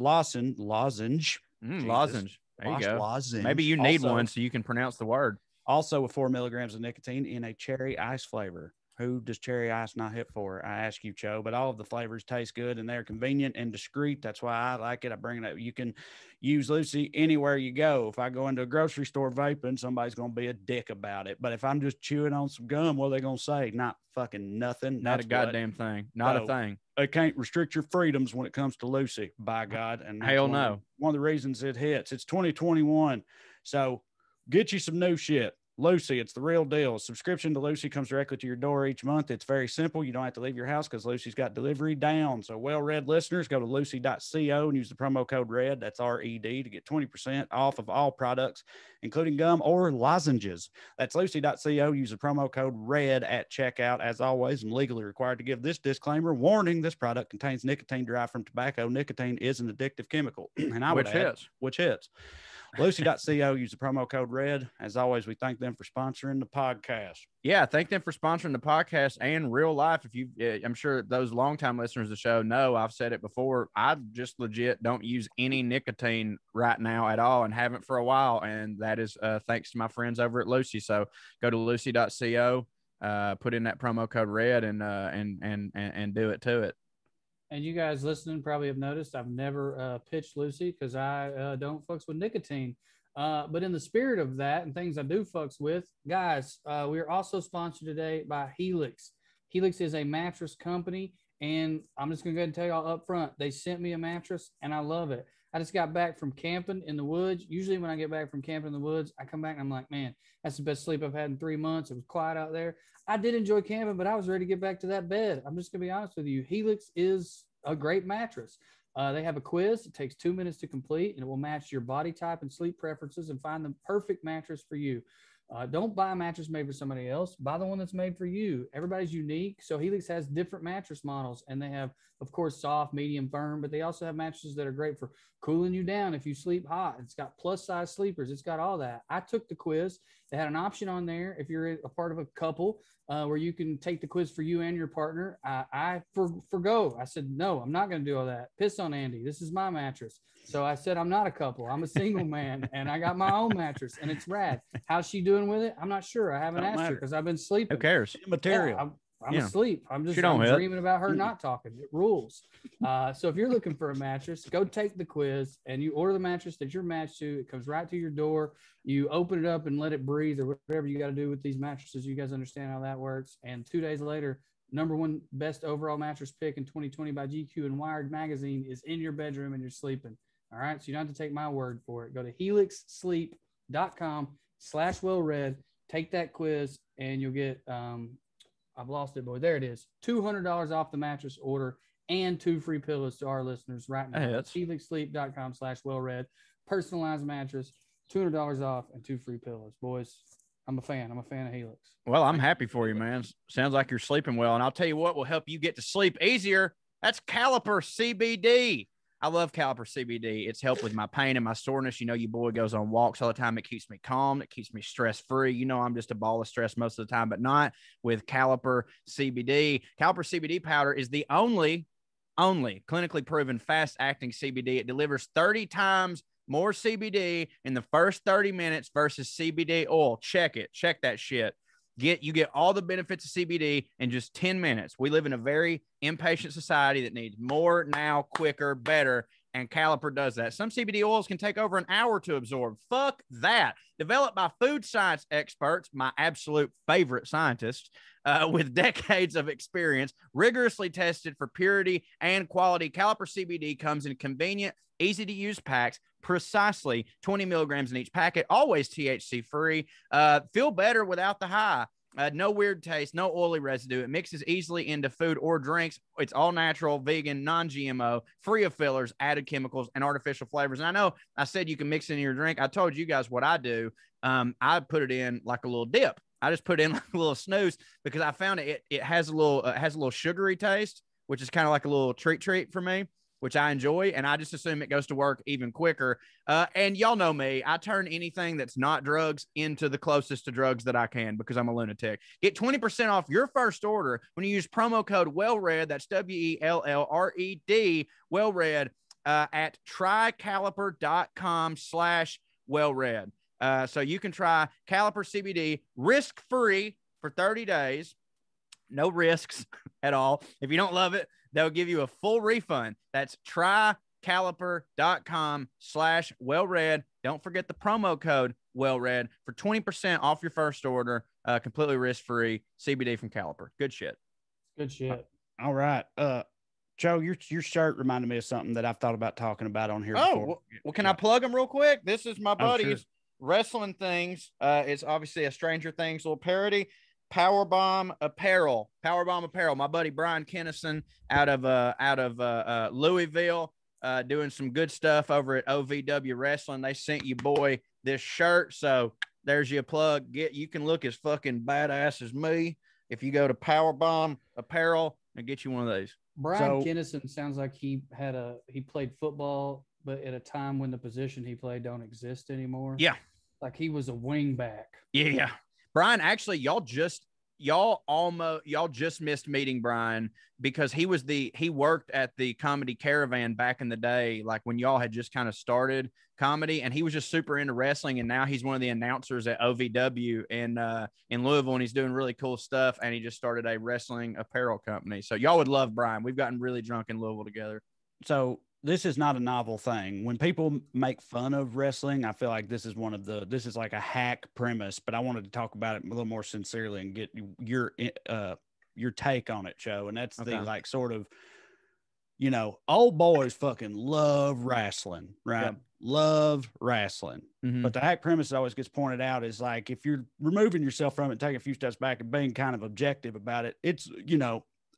Lozenge. There you go. Lozenge. Maybe you need one so you can pronounce the word. Also with 4 milligrams of nicotine in a cherry ice flavor. Who does cherry ice not hit for? I ask you, Cho, but all of the flavors taste good and they're convenient and discreet. That's why I like it. I bring it up. You can use Lucy anywhere you go. If I go into a grocery store vaping, somebody's going to be a dick about it. But if I'm just chewing on some gum, what are they going to say? Not fucking nothing. Not a goddamn thing. Not a thing. They can't restrict your freedoms when it comes to Lucy, by God. And hell no. One of the reasons it hits. It's 2021. So get you some new shit. Lucy, it's the real deal. Subscription to Lucy comes directly to your door each month. It's very simple. You don't have to leave your house because Lucy's got delivery down. So WellRED listeners, go to lucy.co and use the promo code RED, that's RED, to get 20% off of all products, including gum or lozenges. That's lucy.co. Use the promo code RED at checkout. As always, I'm legally required to give this disclaimer. Warning, this product contains nicotine derived from tobacco. Nicotine is an addictive chemical. And I would add, which hits. Lucy.co, use the promo code RED. As always, we thank them for sponsoring the podcast. Yeah, thank them for sponsoring the podcast and real life. If you, I'm sure those longtime listeners of the show know, I've said it before, I just legit don't use any nicotine right now at all and haven't for a while. And that is thanks to my friends over at Lucy. So go to lucy.co, put in that promo code RED and do it to it. And you guys listening probably have noticed I've never pitched Lucy because I don't fucks with nicotine. But in the spirit of that and things I do fucks with, guys, we are also sponsored today by Helix. Helix is a mattress company, and I'm just going to go ahead and tell y'all up front, they sent me a mattress, and I love it. I just got back from camping in the woods. Usually when I get back from camping in the woods, I come back and I'm like, man, that's the best sleep I've had in 3 months. It was quiet out there. I did enjoy camping, but I was ready to get back to that bed. I'm just going to be honest with you. Helix is a great mattress. They have a quiz. It takes 2 minutes to complete, and it will match your body type and sleep preferences and find the perfect mattress for you. Don't buy a mattress made for somebody else. Buy the one that's made for you. Everybody's unique. So Helix has different mattress models, and they have, of course, soft, medium, firm, but they also have mattresses that are great for cooling you down if you sleep hot. It's got plus size sleepers. It's got all that. I took the quiz. They had an option on there if you're a part of a couple where you can take the quiz for you and your partner. I forgo. I said, no, I'm not going to do all that. Piss on Andy. This is my mattress. So I said, I'm not a couple. I'm a single man, and I got my own mattress, and it's rad. How's she doing with it? I'm not sure. I haven't asked her because I've been sleeping. Who cares? Material. Yeah, I'm asleep. I'm dreaming about her not talking. It rules. So if you're looking for a mattress, go take the quiz and you order the mattress that you're matched to. It comes right to your door. You open it up and let it breathe or whatever you got to do with these mattresses. You guys understand how that works. And 2 days later, #1 best overall mattress pick in 2020 by GQ and Wired magazine is in your bedroom and you're sleeping. All right. So you don't have to take my word for it. Go to helixsleep.com/wellread. Take that quiz and you'll get, I've lost it, boy. There it is. $200 off the mattress order and 2 free pillows to our listeners right now. That's helixsleep.com/wellread. Personalized mattress, $200 off and 2 free pillows. Boys, I'm a fan. I'm a fan of Helix. Well, I'm happy for you, man. Sounds like you're sleeping well. And I'll tell you what will help you get to sleep easier. That's Caliper CBD. I love Caliper CBD. It's helped with my pain and my soreness. You know, your boy goes on walks all the time. It keeps me calm. It keeps me stress-free. You know, I'm just a ball of stress most of the time, but not with Caliper CBD. Caliper CBD powder is the only clinically proven fast-acting CBD. It delivers 30 times more CBD in the first 30 minutes versus CBD oil. Check it. Check that shit. You get all the benefits of CBD in just 10 minutes. We live in a very impatient society that needs more now, quicker, better, and Caliper does that. Some CBD oils can take over an hour to absorb. Fuck that. Developed by food science experts, my absolute favorite scientists, with decades of experience, rigorously tested for purity and quality. Caliper CBD comes in convenient, easy-to-use packs, precisely 20 milligrams in each packet, always THC free. Feel better without the high. No weird taste, no oily residue. It mixes easily into food or drinks. It's all natural, vegan, non-GMO, free of fillers, added chemicals, and artificial flavors. And I know I said you can mix it in your drink. I told you guys what I do. I put it in like a little dip. I just put in like a little snooze because I found it has a little sugary taste, which is kind of like a little treat for me, which I enjoy, and I just assume it goes to work even quicker. And y'all know me. I turn anything that's not drugs into the closest to drugs that I can because I'm a lunatic. Get 20% off your first order when you use promo code WellRED, that's WELLRED, WellRED, at trycaliper.com/WellRED. So you can try Caliper CBD risk-free for 30 days. No risks at all. If you don't love it, they'll give you a full refund. That's trycaliper.com/WellRED. Don't forget the promo code WellRED for 20% off your first order, completely risk-free. CBD from Caliper. Good shit. Good shit. All right. Joe, your shirt reminded me of something that I've thought about talking about on here before. Well, can I plug them real quick? This is my buddies. wrestling things. It's obviously a Stranger Things little parody. Powerbomb Apparel. My buddy Brian Kennison out of Louisville, doing some good stuff over at OVW Wrestling. They sent you boy this shirt, so there's your plug. You can look as fucking badass as me if you go to Powerbomb Apparel and get you one of these. Brian Kennison sounds like he played football, but at a time when the position he played don't exist anymore. Yeah, like he was a wing back. Yeah. Brian, actually, y'all just missed meeting Brian because he worked at the Comedy Caravan back in the day, like when y'all had just kind of started comedy, and he was just super into wrestling, and now he's one of the announcers at OVW in Louisville, and he's doing really cool stuff, and he just started a wrestling apparel company. So y'all would love Brian. We've gotten really drunk in Louisville together. So this is not a novel thing. When people make fun of wrestling, I feel like this is like a hack premise, but I wanted to talk about it a little more sincerely and get your take on it, Joe. And that's the like sort of, old boys fucking love wrestling, right? Yep. Love wrestling. Mm-hmm. But the hack premise that always gets pointed out is like, if you're removing yourself from it, taking a few steps back and being kind of objective about it, it's,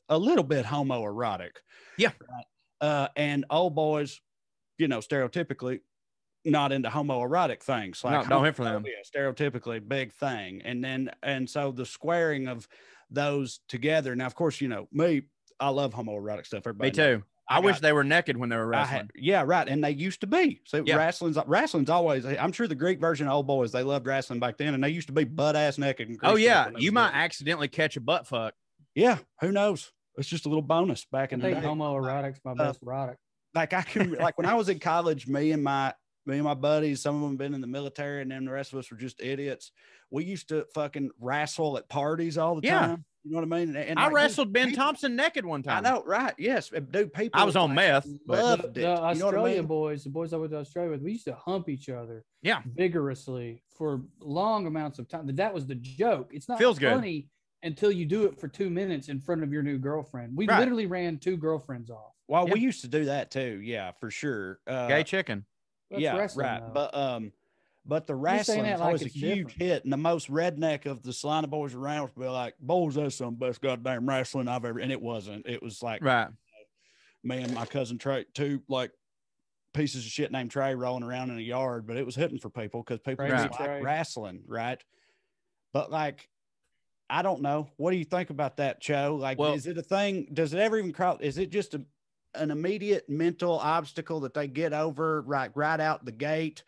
a little bit homoerotic. Yeah. Right? And old boys, stereotypically not into homoerotic things. Like, no, don't hit for them. Stereotypically big thing. And so the squaring of those together. Now, of course, me, I love homoerotic stuff. Everybody me too. I wish they were naked when they were wrestling. Yeah, right. And they used to be. So wrestling's always, I'm sure the Greek version of old boys, they loved wrestling back then, and they used to be butt ass naked. Oh yeah. You might accidentally catch a butt fuck. Yeah. Who knows? It's just a little bonus back in the day. Homoerotic's my best erotic. Like when I was in college, me and my buddies, some of them been in the military, and then the rest of us were just idiots. We used to fucking wrestle at parties all the time. You know what I mean? And I wrestled Ben Thompson naked one time. I know, right? Yes, dude. People. I was on meth. Loved it. The Australia boys, the boys I went to Australia with, we used to hump each other. Yeah, vigorously for long amounts of time. That was the joke. It's not feels funny. Good. Until you do it for 2 minutes in front of your new girlfriend. We literally ran 2 girlfriends off. Well, we used to do that too. Yeah, for sure. Gay chicken. That's right. Though. But the wrestling is always a huge hit. And the most redneck of the Salina boys around would be like, boys, that's some of the best goddamn wrestling I've ever. And it wasn't. It was like, me and my cousin Trey, 2 like pieces of shit named Trey rolling around in a yard, but it was hitting for people because people just like wrestling. Right. But like, I don't know. What do you think about that, Cho? Like, is it a thing? Does it ever even cross? Is it just an immediate mental obstacle that they get over right out the gate?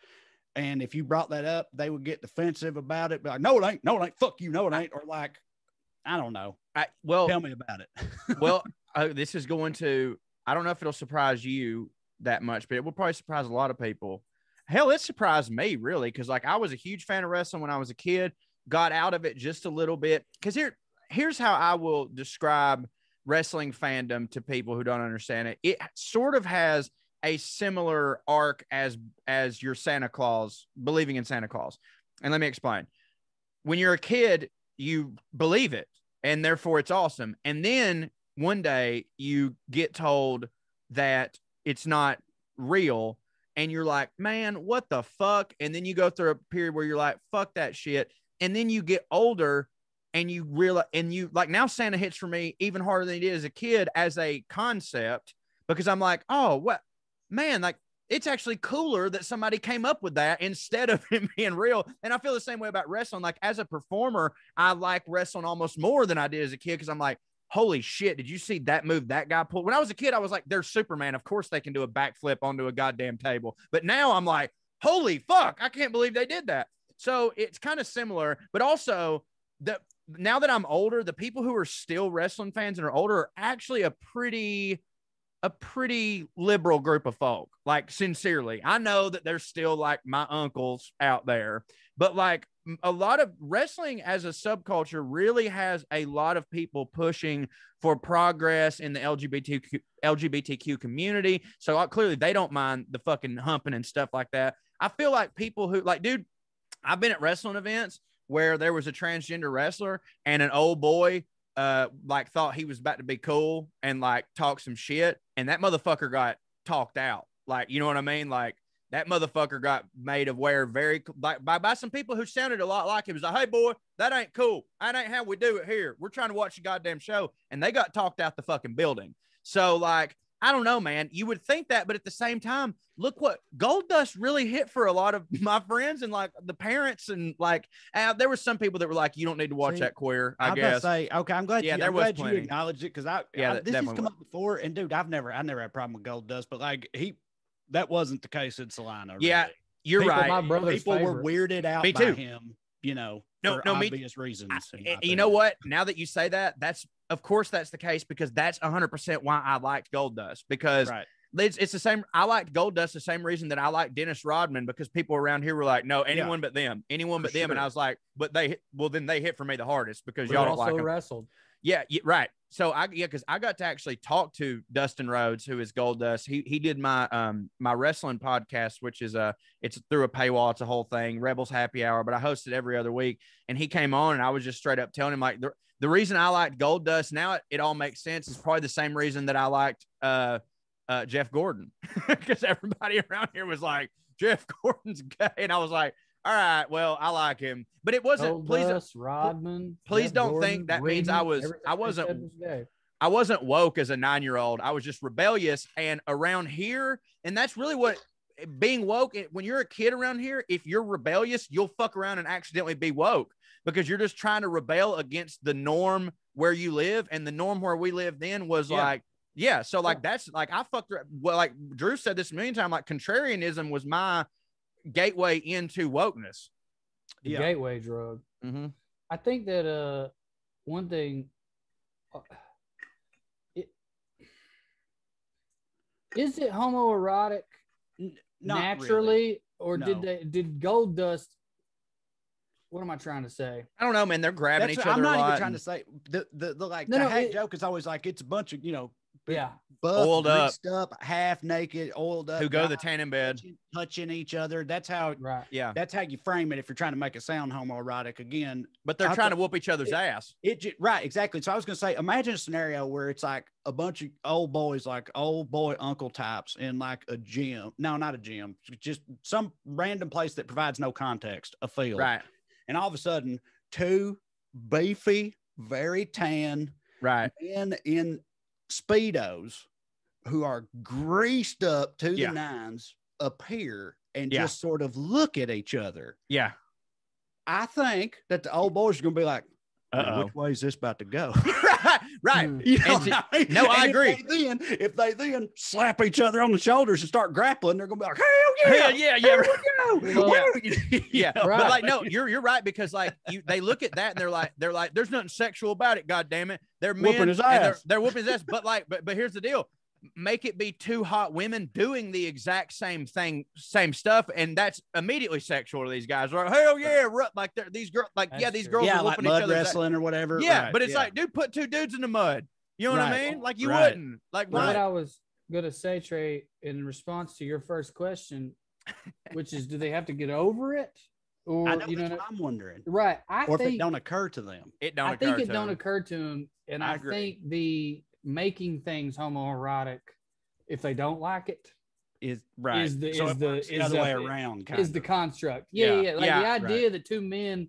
And if you brought that up, they would get defensive about it. Be like, no, it ain't. No, it ain't. Fuck you. No, it ain't. Or like, I don't know. Tell me about it. This is going to, I don't know if it'll surprise you that much, but it will probably surprise a lot of people. Hell, it surprised me really. Cause like I was a huge fan of wrestling when I was a kid. Got out of it just a little bit because here's how I will describe wrestling fandom to people who don't understand it. It sort of has a similar arc as your Santa Claus, believing in Santa Claus. And let me explain. When you're a kid, you believe it and therefore it's awesome. And then one day you get told that it's not real and you're like, man, what the fuck? And then you go through a period where you're like, fuck that shit. And then you get older and you realize, and you like now Santa hits for me even harder than he did as a kid as a concept, because I'm like, oh, what, man, like it's actually cooler that somebody came up with that instead of it being real. And I feel the same way about wrestling. Like as a performer, I like wrestling almost more than I did as a kid. Cause I'm like, holy shit, did you see that move that guy pulled? When I was a kid, I was like, they're Superman. Of course they can do a backflip onto a goddamn table. But now I'm like, holy fuck, I can't believe they did that. So it's kind of similar, but also now that I'm older, the people who are still wrestling fans and are older are actually a pretty liberal group of folk. Like sincerely, I know that there's still like my uncles out there, but like a lot of wrestling as a subculture really has a lot of people pushing for progress in the LGBTQ community. So clearly they don't mind the fucking humping and stuff like that. I feel like people who like, dude, I've been at wrestling events where there was a transgender wrestler and an old boy like thought he was about to be cool and like talk some shit, and that motherfucker got talked out. Like, you know what I mean? Like that motherfucker got made aware by some people who sounded a lot like him. It was like, hey, boy, that ain't cool. That ain't how we do it here. We're trying to watch the goddamn show. And they got talked out the fucking building. So, like, I don't know, man. You would think that, but at the same time, look what Gold Dust really hit for a lot of my friends and like the parents. And like, there were some people that were like, you don't need to watch that queer, I guess. Say, okay, I'm glad, I'm glad plenty. you acknowledged it because this has come up before. And dude, I never had a problem with Gold Dust, but like that wasn't the case in Salina. Yeah, really. You're right. My brother's people favorite. were weirded out Me by too. him, you know, for obvious reasons. You know what? Now that you say that, of course that's the case because that's 100% why I liked Gold Dust because it's the same. I liked Gold Dust the same reason that I liked Dennis Rodman because people around here were like, no, anyone but them, anyone but them. And I was like, but then they hit for me the hardest because y'all don't like them. Wrestled. Yeah, right. So because I got to actually talk to Dustin Rhodes, who is Gold Dust. He did my my wrestling podcast, which is it's through a paywall. It's a whole thing, Rebels Happy Hour. But I host it every other week, and he came on, and I was just straight up telling him like the reason I liked Gold Dust. Now it all makes sense. It's probably the same reason that I liked Jeff Gordon because everybody around here was like Jeff Gordon's gay, and I was like, all right, well, I like him, but it wasn't. Rodman. Please don't think that means I wasn't woke as a 9-year-old. I was just rebellious, and around here, and that's really what being woke. When you're a kid around here, if you're rebellious, you'll fuck around and accidentally be woke because you're just trying to rebel against the norm where you live, and the norm where we lived then was like. Yeah, so like that's like I fucked. Well, like Drew said this a million times. Like contrarianism was my gateway into wokeness. The gateway drug. Mm-hmm. I think that one thing is it homoerotic naturally, really. Or did Gold Dust? What am I trying to say? I don't know, man. They're grabbing each other. I'm not a lot even trying to say the hate joke is always like it's a bunch of buff, oiled up, half naked, oiled up, who go to the tanning bed, touching each other. That's how. Right. Yeah. That's how you frame it if you're trying to make it sound homoerotic again. But they're trying to whoop each other's ass. Right. Exactly. So I was going to say, imagine a scenario where it's like a bunch of old boys, like old boy uncle types in like a gym. No, not a gym. Just some random place that provides no context, a field. Right. And all of a sudden, two beefy, very tan, men in Speedos who are greased up to the nines appear and just sort of look at each other. Yeah. I think that the old boys are going to be like, which way is this about to go? Right. You know what I mean? No, I agree. If they then slap each other on the shoulders and start grappling, they're going to be like, hell yeah. Here we go. Yeah. Right. But like, no, you're right. Because like they look at that and they're like, there's nothing sexual about it. God damn it. They're men, whooping his ass. They're whooping his ass. But here's the deal. Make it be two hot women doing the exact same thing, same stuff, and that's immediately sexual to these guys. Like, hell yeah, like these girls, like these girls are like whooping mud each other, wrestling or whatever. Yeah, right, but it's like, dude, put two dudes in the mud. You know what I mean? Like you wouldn't. Like what I was gonna say, Trey, in response to your first question, which is, do they have to get over it? Or I know that's what I'm wondering. Right. If it don't occur to them. I think it don't occur to them, and I think the making things homoerotic, if they don't like it, is the other way around. Is the construct. Yeah. Like the idea that two men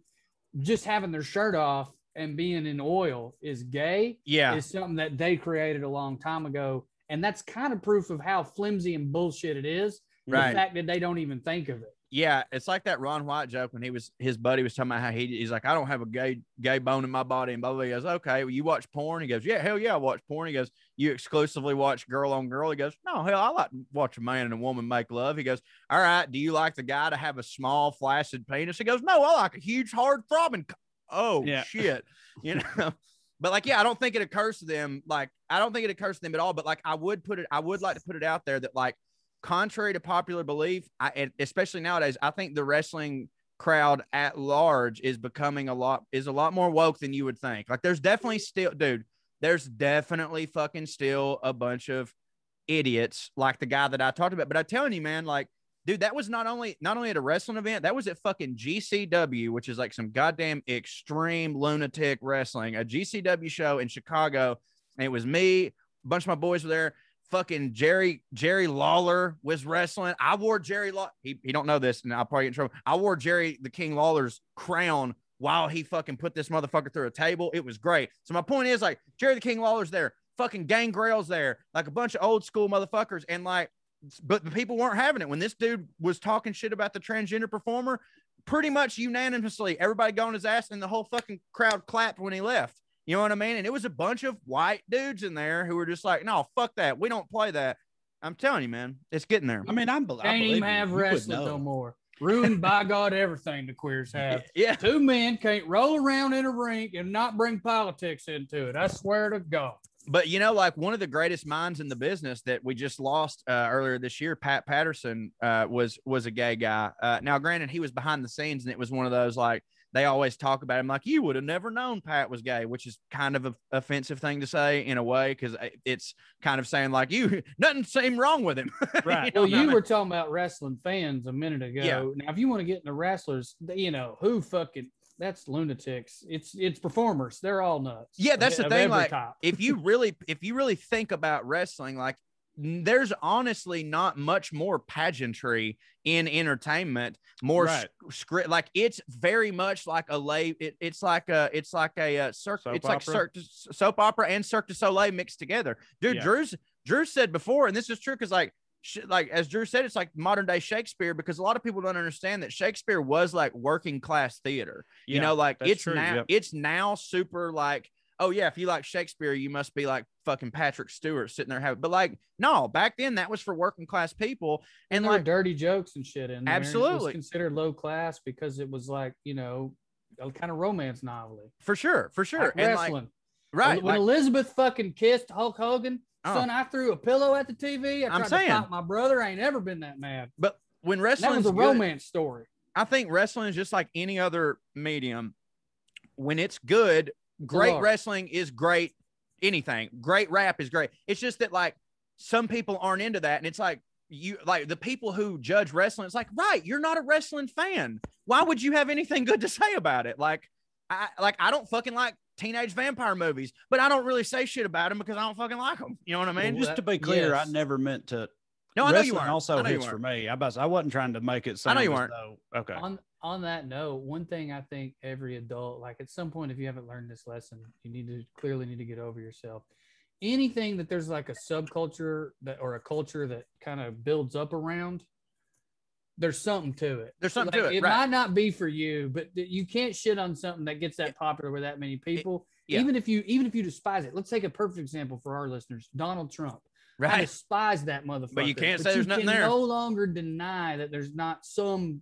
just having their shirt off and being in oil is gay. Yeah, is something that they created a long time ago, and that's kind of proof of how flimsy and bullshit it is. Right. The fact that they don't even think of it. Yeah, it's like that Ron White joke when his buddy was talking about how he's like, I don't have a gay bone in my body, and blah, blah, blah. He goes, okay, well, you watch porn? He goes, yeah, hell yeah, I watch porn. He goes, you exclusively watch girl on girl? He goes, no, hell, I like to watch a man and a woman make love. He goes, all right, do you like the guy to have a small flaccid penis? He goes, no, I like a huge hard throbbing. Oh shit, you know. But like, yeah, I don't think it occurs to them. Like, I don't think it occurs to them at all. But like, I would like to put it out there that like, contrary to popular belief, especially nowadays, I think the wrestling crowd at large is becoming a lot more woke than you would think. Like there's definitely fucking still a bunch of idiots like the guy that I talked about. But I'm telling you, man, like, dude, that was not only at a wrestling event, that was at fucking GCW, which is like some goddamn extreme lunatic wrestling, a GCW show in Chicago. And it was me, a bunch of my boys were there. fucking Jerry Lawler was wrestling. I wore Jerry Lawler. He don't know this, and I'll probably get in trouble. I wore Jerry the King Lawler's crown while he fucking put this motherfucker through a table. It was great. So my point is, like, Jerry the King Lawler's there, fucking Gangrel's there, like a bunch of old school motherfuckers, and like, but the people weren't having it. When this dude was talking shit about the transgender performer, pretty much unanimously, everybody going his ass, and the whole fucking crowd clapped when he left. You know what I mean? And it was a bunch of white dudes in there who were just like, no, fuck that. We don't play that. I'm telling you, man, it's getting there. I mean, I can't even have wrestling no more. Ruined by God everything the queers have. Yeah. 2 men can't roll around in a rink and not bring politics into it. I swear to God. But, you know, like one of the greatest minds in the business that we just lost earlier this year, Pat Patterson, was a gay guy. Now, granted, he was behind the scenes, and it was one of those, like, they always talk about him like, you would have never known Pat was gay, which is kind of an offensive thing to say in a way, because it's kind of saying like, nothing seemed wrong with him. Right. You were talking about wrestling fans a minute ago. Yeah. Now, if you want to get into wrestlers, you know, who fucking, that's lunatics. It's performers. They're all nuts. Yeah, that's the thing. Like, type. if you really think about wrestling, like, there's honestly not much more pageantry in entertainment, more script. Like, it's very much like it's like a soap opera and Cirque du Soleil mixed together. Dude, yeah. Drew said before, and this is true, because like as Drew said, it's like modern day Shakespeare, because a lot of people don't understand that Shakespeare was like working class theater. Yeah, you know, like it's true. It's now super like, oh yeah, if you like Shakespeare, you must be like fucking Patrick Stewart sitting there having, but like, no, back then that was for working class people. And there like were dirty jokes and shit in there. Absolutely. It was considered low class because it was like, you know, a kind of romance novel. For sure. Like and wrestling. Like, right. When Elizabeth fucking kissed Hulk Hogan, son, I threw a pillow at the TV. I tried to fight my brother. I ain't ever been that mad. But when wrestling, that was a romance story. I think wrestling is just like any other medium. When it's good, great wrestling is great. Anything great rap is great. It's just that like some people aren't into that, and it's like the people who judge wrestling. It's like, right, you're not a wrestling fan. Why would you have anything good to say about it? I don't fucking like teenage vampire movies, but I don't really say shit about them because I don't fucking like them. You know what I mean? Well, just to be clear, yes. I never meant to. No, I know you weren't. Also hits for me. I wasn't trying to make it sound. I know you weren't. Okay. On that note, one thing I think every adult, like at some point, if you haven't learned this lesson, you clearly need to get over yourself. Anything that there's like a subculture or a culture that kind of builds up around, there's something to it. There's something to it. It might not be for you, but you can't shit on something that gets that popular with that many people. Even if you despise it. Let's take a perfect example for our listeners: Donald Trump. Right. I despise that motherfucker. But you can't say there's nothing there. You can no longer deny that there's not some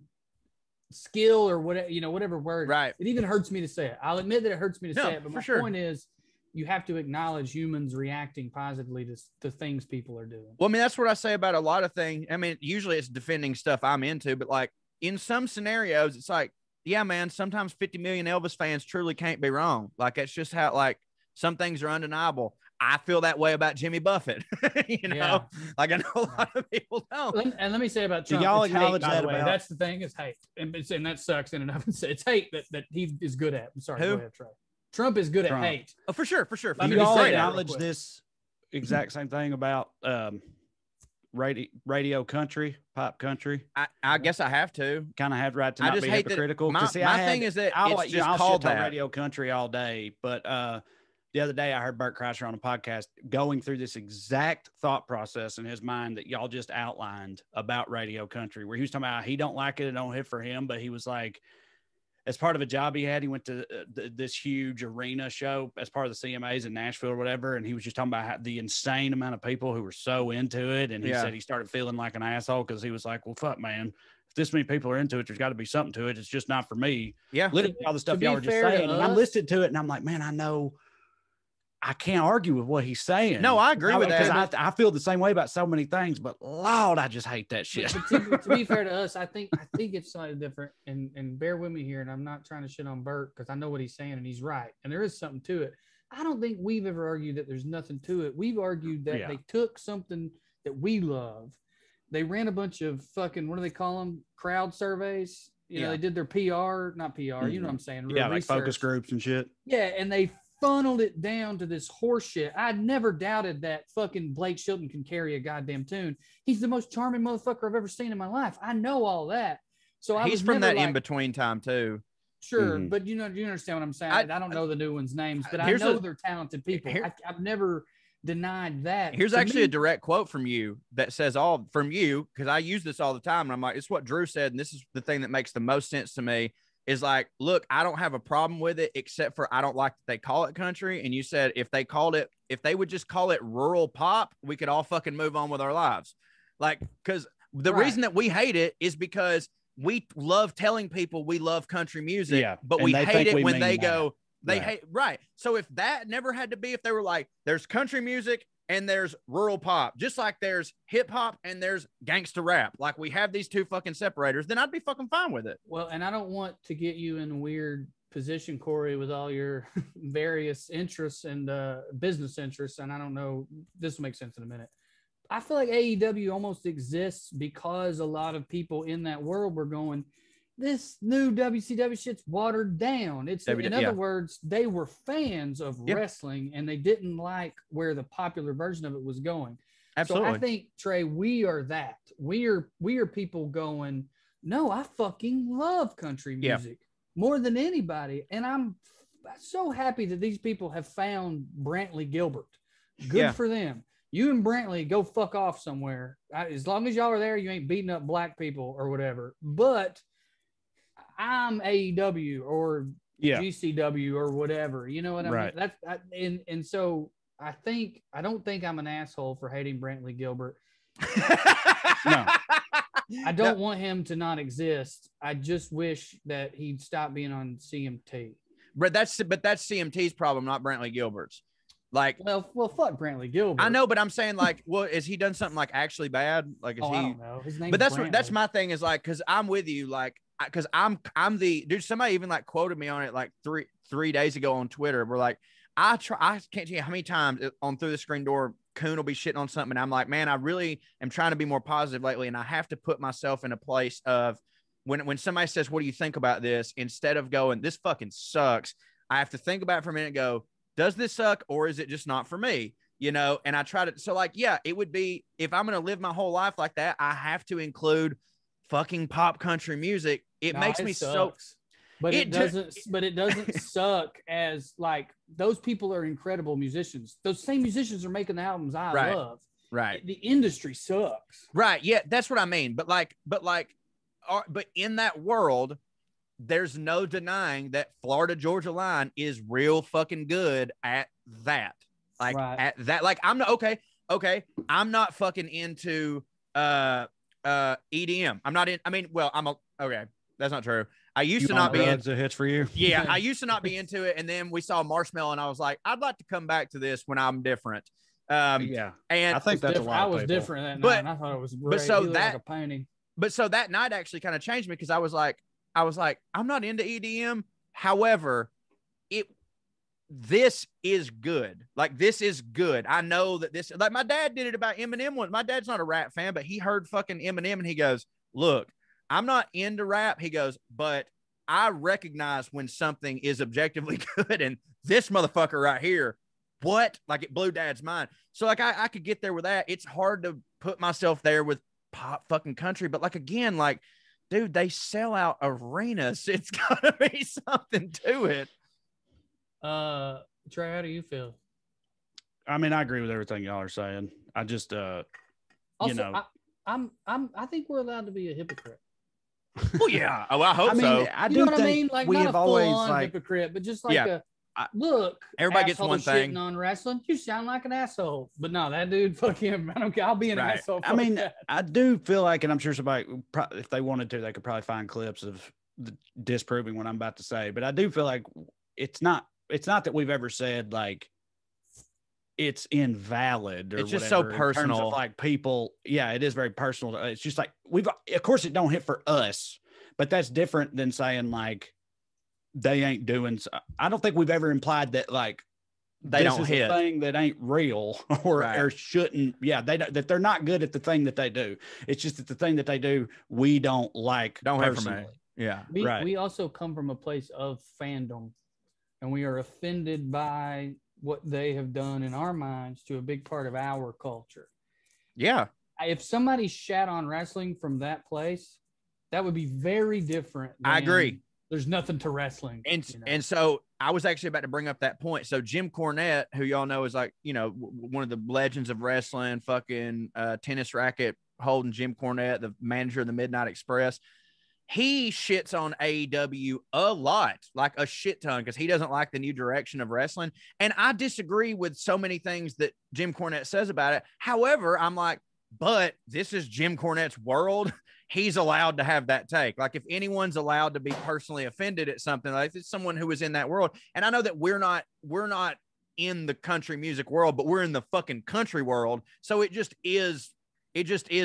skill or whatever, whatever word. Right. It even hurts me to say it. I'll admit that it hurts me to say it, but my sure. point is you have to acknowledge humans reacting positively to things people are doing. Well, I mean, that's what I say about a lot of things. I mean, usually it's defending stuff I'm into, but like in some scenarios, it's like, yeah, man, sometimes 50 million Elvis fans truly can't be wrong. Like, it's just how, like, some things are undeniable. I feel that way about Jimmy Buffett. Like I know a lot of people don't. And let me say about Trump, do y'all acknowledge that? That's the thing, is hate, and that sucks in and of itself. It's hate that he is good at. I'm sorry. Who? Go ahead, Trey. Trump is good at hate. Oh, for sure. I mean, do y'all acknowledge this exact same thing about radio country, pop country? I guess I have to. Kind of have right to not be hypocritical. My thing is that I'll called that radio country all day, but the other day I heard Bert Kreischer on a podcast going through this exact thought process in his mind that y'all just outlined about radio country, where he was talking about how he don't like it, it don't hit for him, but he was like, as part of a job he had, he went to this huge arena show as part of the CMAs in Nashville or whatever, and he was just talking about how the insane amount of people who were so into it, and he said he started feeling like an asshole because he was like, well, fuck, man. If this many people are into it, there's got to be something to it. It's just not for me. Yeah. Literally all the stuff y'all were just saying. And I listened to it, and I'm like, man, I know I can't argue with what he's saying. No, I agree with that. Because I feel the same way about so many things, but Lord, I just hate that shit. To be fair to us, I think it's slightly different, and bear with me here, and I'm not trying to shit on Bert because I know what he's saying, and he's right, and there is something to it. I don't think we've ever argued that there's nothing to it. We've argued that they took something that we love. They ran a bunch of fucking, what do they call them? Crowd surveys. You know, they did their PR, not PR, you know what I'm saying? Like focus groups and shit. Yeah, and they funneled it down to this horse shit. I never doubted that fucking Blake Shelton can carry a goddamn tune. He's the most charming motherfucker I've ever seen in my life. I know all that. So he's from that in between time too. Sure, but you understand what I'm saying. I don't know the new ones' names, but I know they're talented people. I've never denied that. Here's actually a direct quote from you that says all from you, because I use this all the time, and I'm like, it's what Drew said, and this is the thing that makes the most sense to me. Is like, look, I don't have a problem with it, except for I don't like that they call it country. And you said if they would just call it rural pop, we could all fucking move on with our lives. Like, because the reason that we hate it is because we love telling people we love country music, but we hate it when they go, hate. Right. So if that never had to be, if they were like, there's country music and there's rural pop, just like there's hip hop and there's gangster rap, like we have these two fucking separators, then I'd be fucking fine with it. Well, and I don't want to get you in a weird position, Corey, with all your various interests and business interests. And I don't know, this will make sense in a minute. I feel like AEW almost exists because a lot of people in that world were going, this new WCW shit's watered down. It's in other words, they were fans of wrestling and they didn't like where the popular version of it was going. Absolutely. So I think, Trey, we are that. We are people going, no, I fucking love country music more than anybody. And I'm so happy that these people have found Brantley Gilbert. Good for them. You and Brantley go fuck off somewhere. As long as y'all are there, you ain't beating up black people or whatever. But I'm AEW or GCW or whatever. You know what I mean? And so I don't think I'm an asshole for hating Brantley Gilbert. No. I don't want him to not exist. I just wish that he'd stop being on CMT. But that's CMT's problem, not Brantley Gilbert's. Like, well, fuck Brantley Gilbert. I know, but I'm saying, like, well, is he done something like actually bad? Like, is he? I don't know. His name. But that's my thing is like, because I'm with you, like, because I'm the dude. Somebody even like quoted me on it like three days ago on Twitter. We're like, I can't tell you how many times on Through the Screen Door, Coon will be shitting on something, and I'm like, man, I really am trying to be more positive lately, and I have to put myself in a place of when somebody says, what do you think about this? Instead of going, this fucking sucks, I have to think about it for a minute and go, does this suck or is it just not for me? You know, and I try to, so like, yeah, it would be, if I'm going to live my whole life like that, I have to include fucking pop country music. It makes me sucks. But it doesn't suck as like, those people are incredible musicians. Those same musicians are making the albums I love. Right. The industry sucks. Right. Yeah. That's what I mean. But in that world, there's no denying that Florida Georgia Line is real fucking good at that. Like at that, like I'm not okay. I'm not fucking into EDM. I'm not in. I mean, well, okay. That's not true. I used to not be into a hits for you. Yeah, I used to not be into it, and then we saw Marshmallow, and I was like, I'd like to come back to this when I'm different. And I think that's a lot. I was different that night. And I thought it was great. But so like a painting. But so that night actually kind of changed me because I was like, I'm not into EDM. However, this is good. Like, this is good. I know that this, like, my dad did it about Eminem once. My dad's not a rap fan, but he heard fucking Eminem and he goes, look, I'm not into rap. He goes, but I recognize when something is objectively good. And this motherfucker right here, what? Like, it blew dad's mind. So like, I could get there with that. It's hard to put myself there with pop fucking country. But like, again, like, dude, they sell out arenas. It's gotta be something to it. Trey, how do you feel? I mean, I agree with everything y'all are saying. I just, also, I think we're allowed to be a hypocrite. Well, yeah. Oh, I hope so. I do know what I mean? Like, we have always like hypocrite, but just like look. Everybody gets one thing on wrestling. You sound like an asshole, but no, that dude, fuck him. I don't care. I'll be an asshole. I mean, I do feel like, and I'm sure somebody, if they wanted to, they could probably find clips of disproving what I'm about to say. But I do feel like it's not that we've ever said like it's invalid or it's just so personal. In terms of, like, people, it is very personal. It's just like of course it don't hit for us, but that's different than saying like they ain't doing. I don't think we've ever implied that like they don't hit a thing that ain't real or shouldn't. Yeah, that they're not good at the thing that they do. It's just that the thing that they do we don't like. Don't personally. hit for me. Yeah, we also come from a place of fandom. and we are offended by what they have done in our minds to a big part of our culture. Yeah. If somebody shat on wrestling from that place, that would be very different. I agree. There's nothing to wrestling. And so I was actually about to bring up that point. So Jim Cornette, who y'all know is like, you know, one of the legends of wrestling, fucking tennis racket holding Jim Cornette, the manager of the Midnight Express. He shits on AEW a lot, like a shit ton, because he doesn't like the new direction of wrestling. And I disagree with so many things that Jim Cornette says about it. However, I'm like, but this is Jim Cornette's world. He's allowed to have that take. Like if anyone's allowed to be personally offended at something, like it's someone who is in that world. And I know that we're not in the country music world, but we're in the fucking country world. So it just is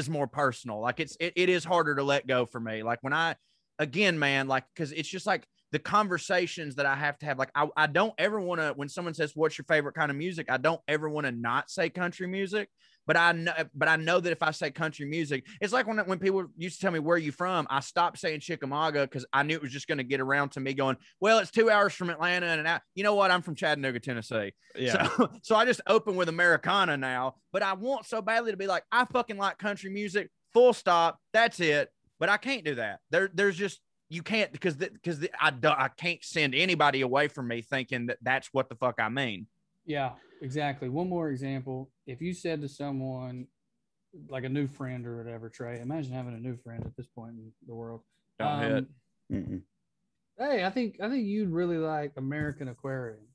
more personal. Like it is harder to let go for me. Like when again, man, like, cause it's just like the conversations that I have to have. Like I don't ever want to, when someone says, what's your favorite kind of music? I don't ever want to not say country music. But I know that if I say country music, it's like when people used to tell me, where are you from? I stopped saying Chickamauga because I knew it was just going to get around to me going, well, it's 2 hours from Atlanta. And you know what? I'm from Chattanooga, Tennessee. Yeah. So I just open with Americana now. But I want so badly to be like, I fucking like country music, full stop. That's it. But I can't do that. There's just, you can't, because I can't send anybody away from me thinking that that's what the fuck I mean. Yeah, exactly. One more example. If you said to someone, like a new friend or whatever, Trey, imagine having a new friend at this point in the world. Hey, I think you'd really like American Aquarium.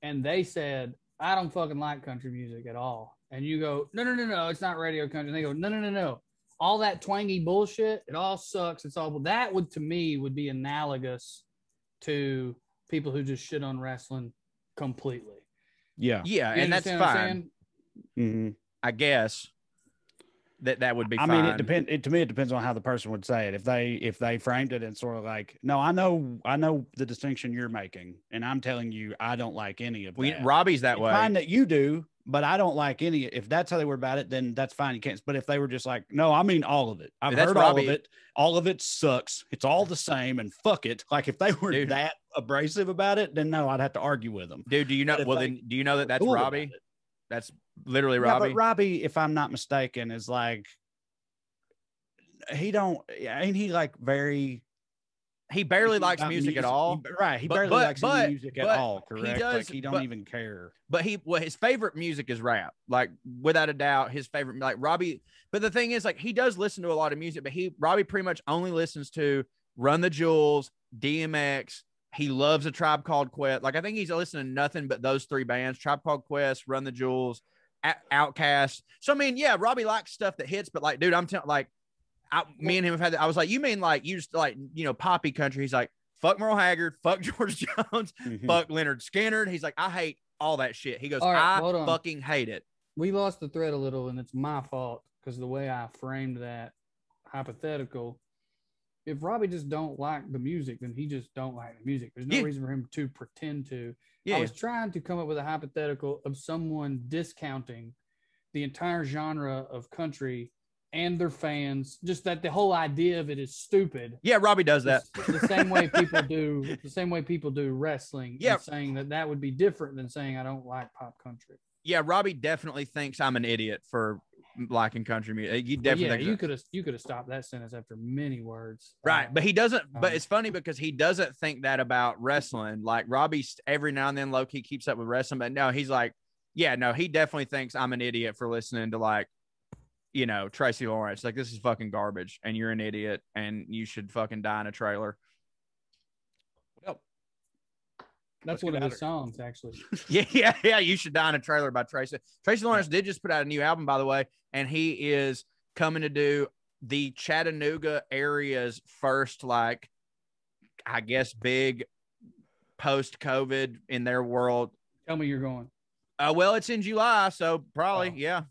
And they said, I don't fucking like country music at all. And you go, no, it's not radio country. And they go, no. All that twangy bullshit, it all sucks. It's all, that would, to me, would be analogous to people who just shit on wrestling completely. Yeah, and that's fine. Mm-hmm. I guess that would be fine. I mean, to me, it depends on how the person would say it. If they framed it and sort of like, no, I know the distinction you're making, and I'm telling you, I don't like any of that. Robbie's that way. Fine that you do, but I don't like any. If that's how they were about it, then that's fine. You can't. But if they were just like, no, I mean all of it. I've heard all of it. All of it sucks. It's all the same, and fuck it. Like if they were that abrasive about it, then no, I'd have to argue with them. Dude, do you know? Well, then do you know that that's cool Robbie? That's literally Robbie. But Robbie, if I'm not mistaken, is like he barely likes music at all. Right. He barely likes any music at all. Correct. Like he don't even care. But his favorite music is rap. Like without a doubt, his favorite, like Robbie. But the thing is, like, he does listen to a lot of music, but Robbie pretty much only listens to Run the Jewels, DMX. He loves A Tribe Called Quest. Like, I think he's listening to nothing but those three bands: Tribe Called Quest, Run the Jewels, Outkast. So I mean, yeah, Robbie likes stuff that hits, but like, dude, I'm telling, like, me and him have had that. I was like, you mean like you just like, you know, poppy country? He's like, fuck Merle Haggard, fuck George Jones, fuck Leonard Skinner. He's like, I hate all that shit. He goes, I fucking hate it. We lost the thread a little, and it's my fault because the way I framed that hypothetical. If Robbie just don't like the music, then he just don't like the music. There's no reason for him to pretend to. I was trying to come up with a hypothetical of someone discounting the entire genre of country and their fans, just that the whole idea of it is stupid. Yeah, Robbie does that. The same way people do wrestling. Yeah, saying that would be different than saying I don't like pop country. Yeah, Robbie definitely thinks I'm an idiot for liking country music. You definitely you could have stopped that sentence after many words. Right, but he doesn't. But it's funny because he doesn't think that about wrestling. Like Robbie, every now and then, low key keeps up with wrestling, but no, he's like, yeah, no, he definitely thinks I'm an idiot for listening to, like, you know, Tracy Lawrence. Like, this is fucking garbage, and you're an idiot, and you should fucking die in a trailer. Well, that's one of his songs, actually. Yeah. You should die in a trailer by Tracy. Tracy Lawrence did just put out a new album, by the way, and he is coming to do the Chattanooga area's first, like, I guess, big post-COVID in their world. Tell me you're going. Well, it's in July, so probably, yeah.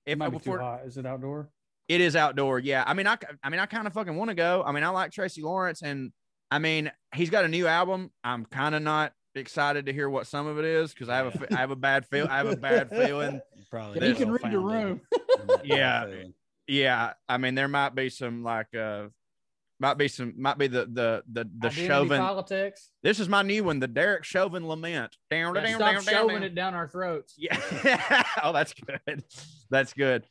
It might be too hot. Is it outdoor? It is outdoor. Yeah. I mean, I kind of fucking want to go. I mean, I like Tracy Lawrence, and I mean, he's got a new album. I'm kind of not excited to hear what some of it is because I have a bad feeling. Probably he can read the room. Yeah. I mean, there might be some like Might be the Identity Chauvin politics. This is my new one, the Derek Chauvin lament. Stop shoving it down our throats. Yeah. Oh, that's good. That's good.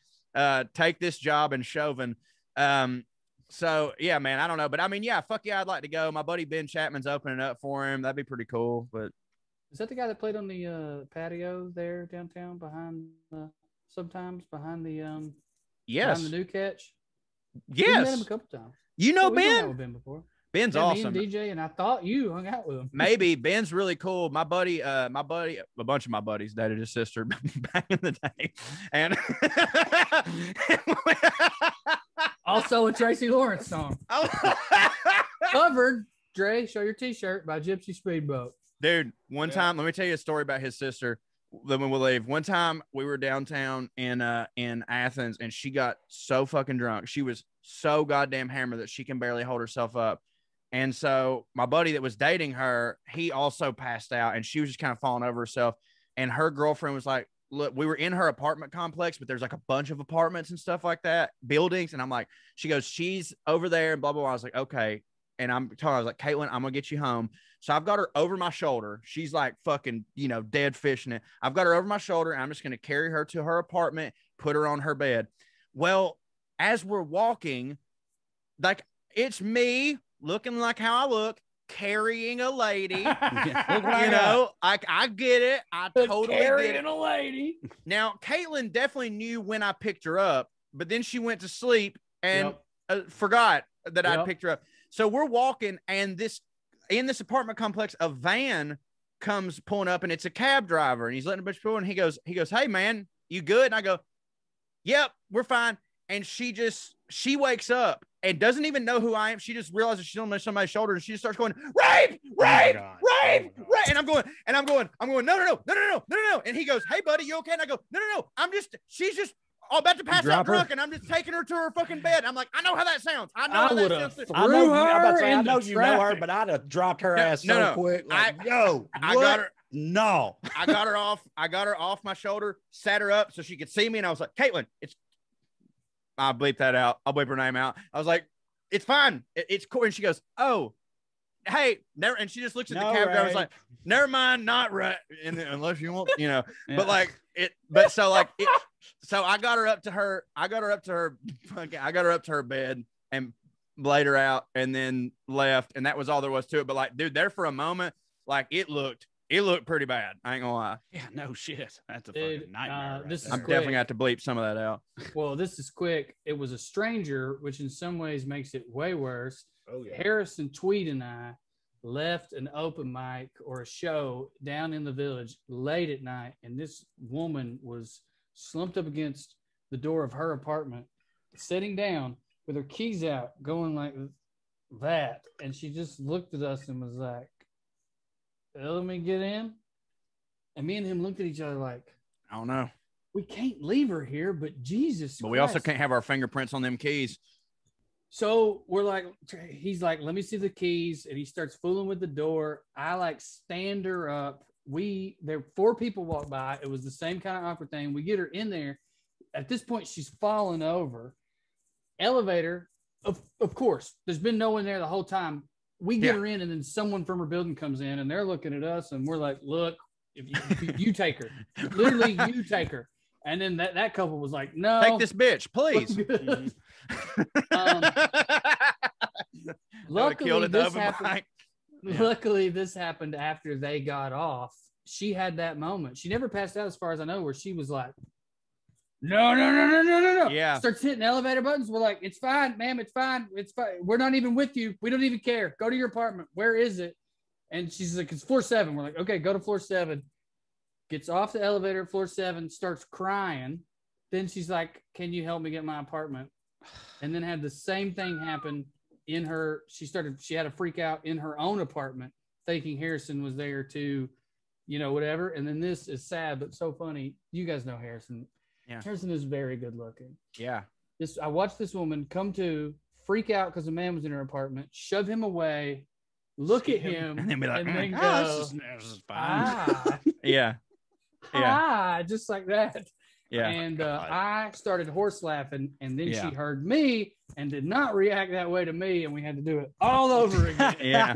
Take this job in Chauvin. So yeah, man, I don't know, but I mean, yeah, fuck yeah, I'd like to go. My buddy Ben Chapman's opening up for him. That'd be pretty cool. But is that the guy that played on the patio there downtown behind sometimes behind the yes, behind the new catch? Yes, we met him a couple times. You know Ben? Ben? Hung out with Ben before. Ben's awesome. Me and DJ, and I thought you hung out with him. Maybe Ben's really cool. My buddy, a bunch of my buddies dated his sister back in the day, and also a Tracy Lawrence song. Covered. Dre, show your T-shirt by Gypsy Speedboat. Dude, one time, let me tell you a story about his sister. Then we'll leave. One time we were downtown in Athens, and she got so fucking drunk. She was so goddamn hammered that she can barely hold herself up. And so my buddy that was dating her, he also passed out, and she was just kind of falling over herself. And her girlfriend was like, look, we were in her apartment complex, but there's like a bunch of apartments and stuff like that, buildings. And I'm like, she goes, she's over there and blah, blah, blah. I was like, okay. And I'm telling her, I was like, Caitlin, I'm going to get you home. So I've got her over my shoulder. She's like fucking, dead fishing it. I've got her over my shoulder, and I'm just going to carry her to her apartment, put her on her bed. Well, as we're walking, like, it's me looking like how I look, carrying a lady. I get it. I totally carrying get it. A lady. Now, Caitlin definitely knew when I picked her up, but then she went to sleep and forgot that I'd picked her up. So we're walking, and in this apartment complex, a van comes pulling up, and it's a cab driver, and he's letting a bunch of people, and he goes, hey man, you good? And I go, yep, we're fine. And she wakes up and doesn't even know who I am. She just realizes she's on somebody's shoulder, and she just starts going, rape. And I'm going, no. And he goes, hey buddy, you okay? And I go, no. She's just about to pass out drunk, and I'm just taking her to her fucking bed. I'm like, I know how that sounds. I know how that sounds. I know you know her, but I'd have dropped her ass so quick. Like, I got her. No, I got her off. I got her off my shoulder, sat her up so she could see me, and I was like, Caitlin, I'll bleep that out. I'll bleep her name out. I was like, it's fine. It's cool. And she goes, oh, hey, never. And she just looks at the cab driver. I was like, never mind, not right. And unless you want, but like it, but so like it, so I got her up to her bed and laid her out and then left. And that was all there was to it. But like, dude, there for a moment, like it looked pretty bad. I ain't gonna lie. Yeah, no shit. That's a fucking nightmare. I'm definitely gonna have to bleep some of that out. Well, this is quick. It was a stranger, which in some ways makes it way worse. Oh, yeah. Harrison Tweed and I left an open mic or a show down in the Village late at night, and this woman was slumped up against the door of her apartment, sitting down with her keys out, going like that. And she just looked at us and was like, let me get in. And me and him looked at each other like, I don't know. We can't leave her here, but Jesus But Christ. we also can't have our fingerprints on them keys. So we're like, he's like, let me see the keys. And he starts fooling with the door. I like stand her up. There 4 people walk by. It was the same kind of awkward thing. We get her in there. At this point, she's falling over. Elevator, of course, there's been no one there the whole time. We get her in, and then someone from her building comes in, and they're looking at us, and we're like, look, if you take her. Literally, you take her. And then that couple was like, no. Take this bitch, please. Luckily, this happened after they got off. She had that moment. She never passed out as far as I know, where she was like, no. Yeah. Starts hitting elevator buttons. We're like, it's fine, ma'am. It's fine. It's fine. We're not even with you. We don't even care. Go to your apartment. Where is it? And she's like, it's floor 7. We're like, okay, go to floor 7. Gets off the elevator at floor 7, starts crying. Then she's like, can you help me get my apartment? And then had the same thing happen in her. She had a freak out in her own apartment, thinking Harrison was there to, whatever. And then this is sad, but so funny. You guys know Harrison. Yeah. Harrison is very good looking. Yeah. I watched this woman come to, freak out because a man was in her apartment, shove him away, look at him, and then be like, and then go, this is fine. Yeah. Just like that. Yeah. And I started horse laughing, and then she heard me and did not react that way to me, and we had to do it all over again. Yeah.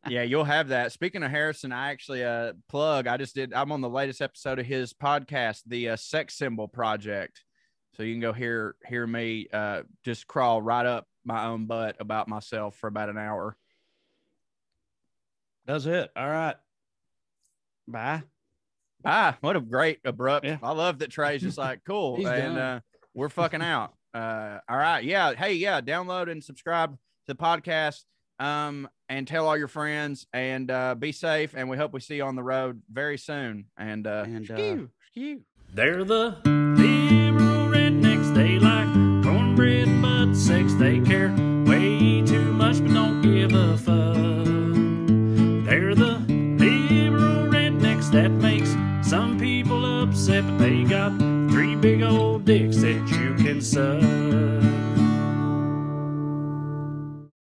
Yeah, you'll have that. Speaking of Harrison, I actually I'm on the latest episode of his podcast, the Sex Symbol Project. So you can go hear me just crawl right up my own butt about myself for about an hour. That's it. All right. Bye. What a great abrupt. Yeah. I love that Trey's just like, cool. And we're fucking out. All right. Yeah. Hey, yeah. Download and subscribe to the podcast. And tell all your friends, and be safe. And we hope we see you on the road very soon. And skew. They're the liberal rednecks. They like cornbread and butt sex. They care way too much, but don't give a fuck. They're the liberal rednecks that makes some people upset, but they got 3 big old dicks that you can suck.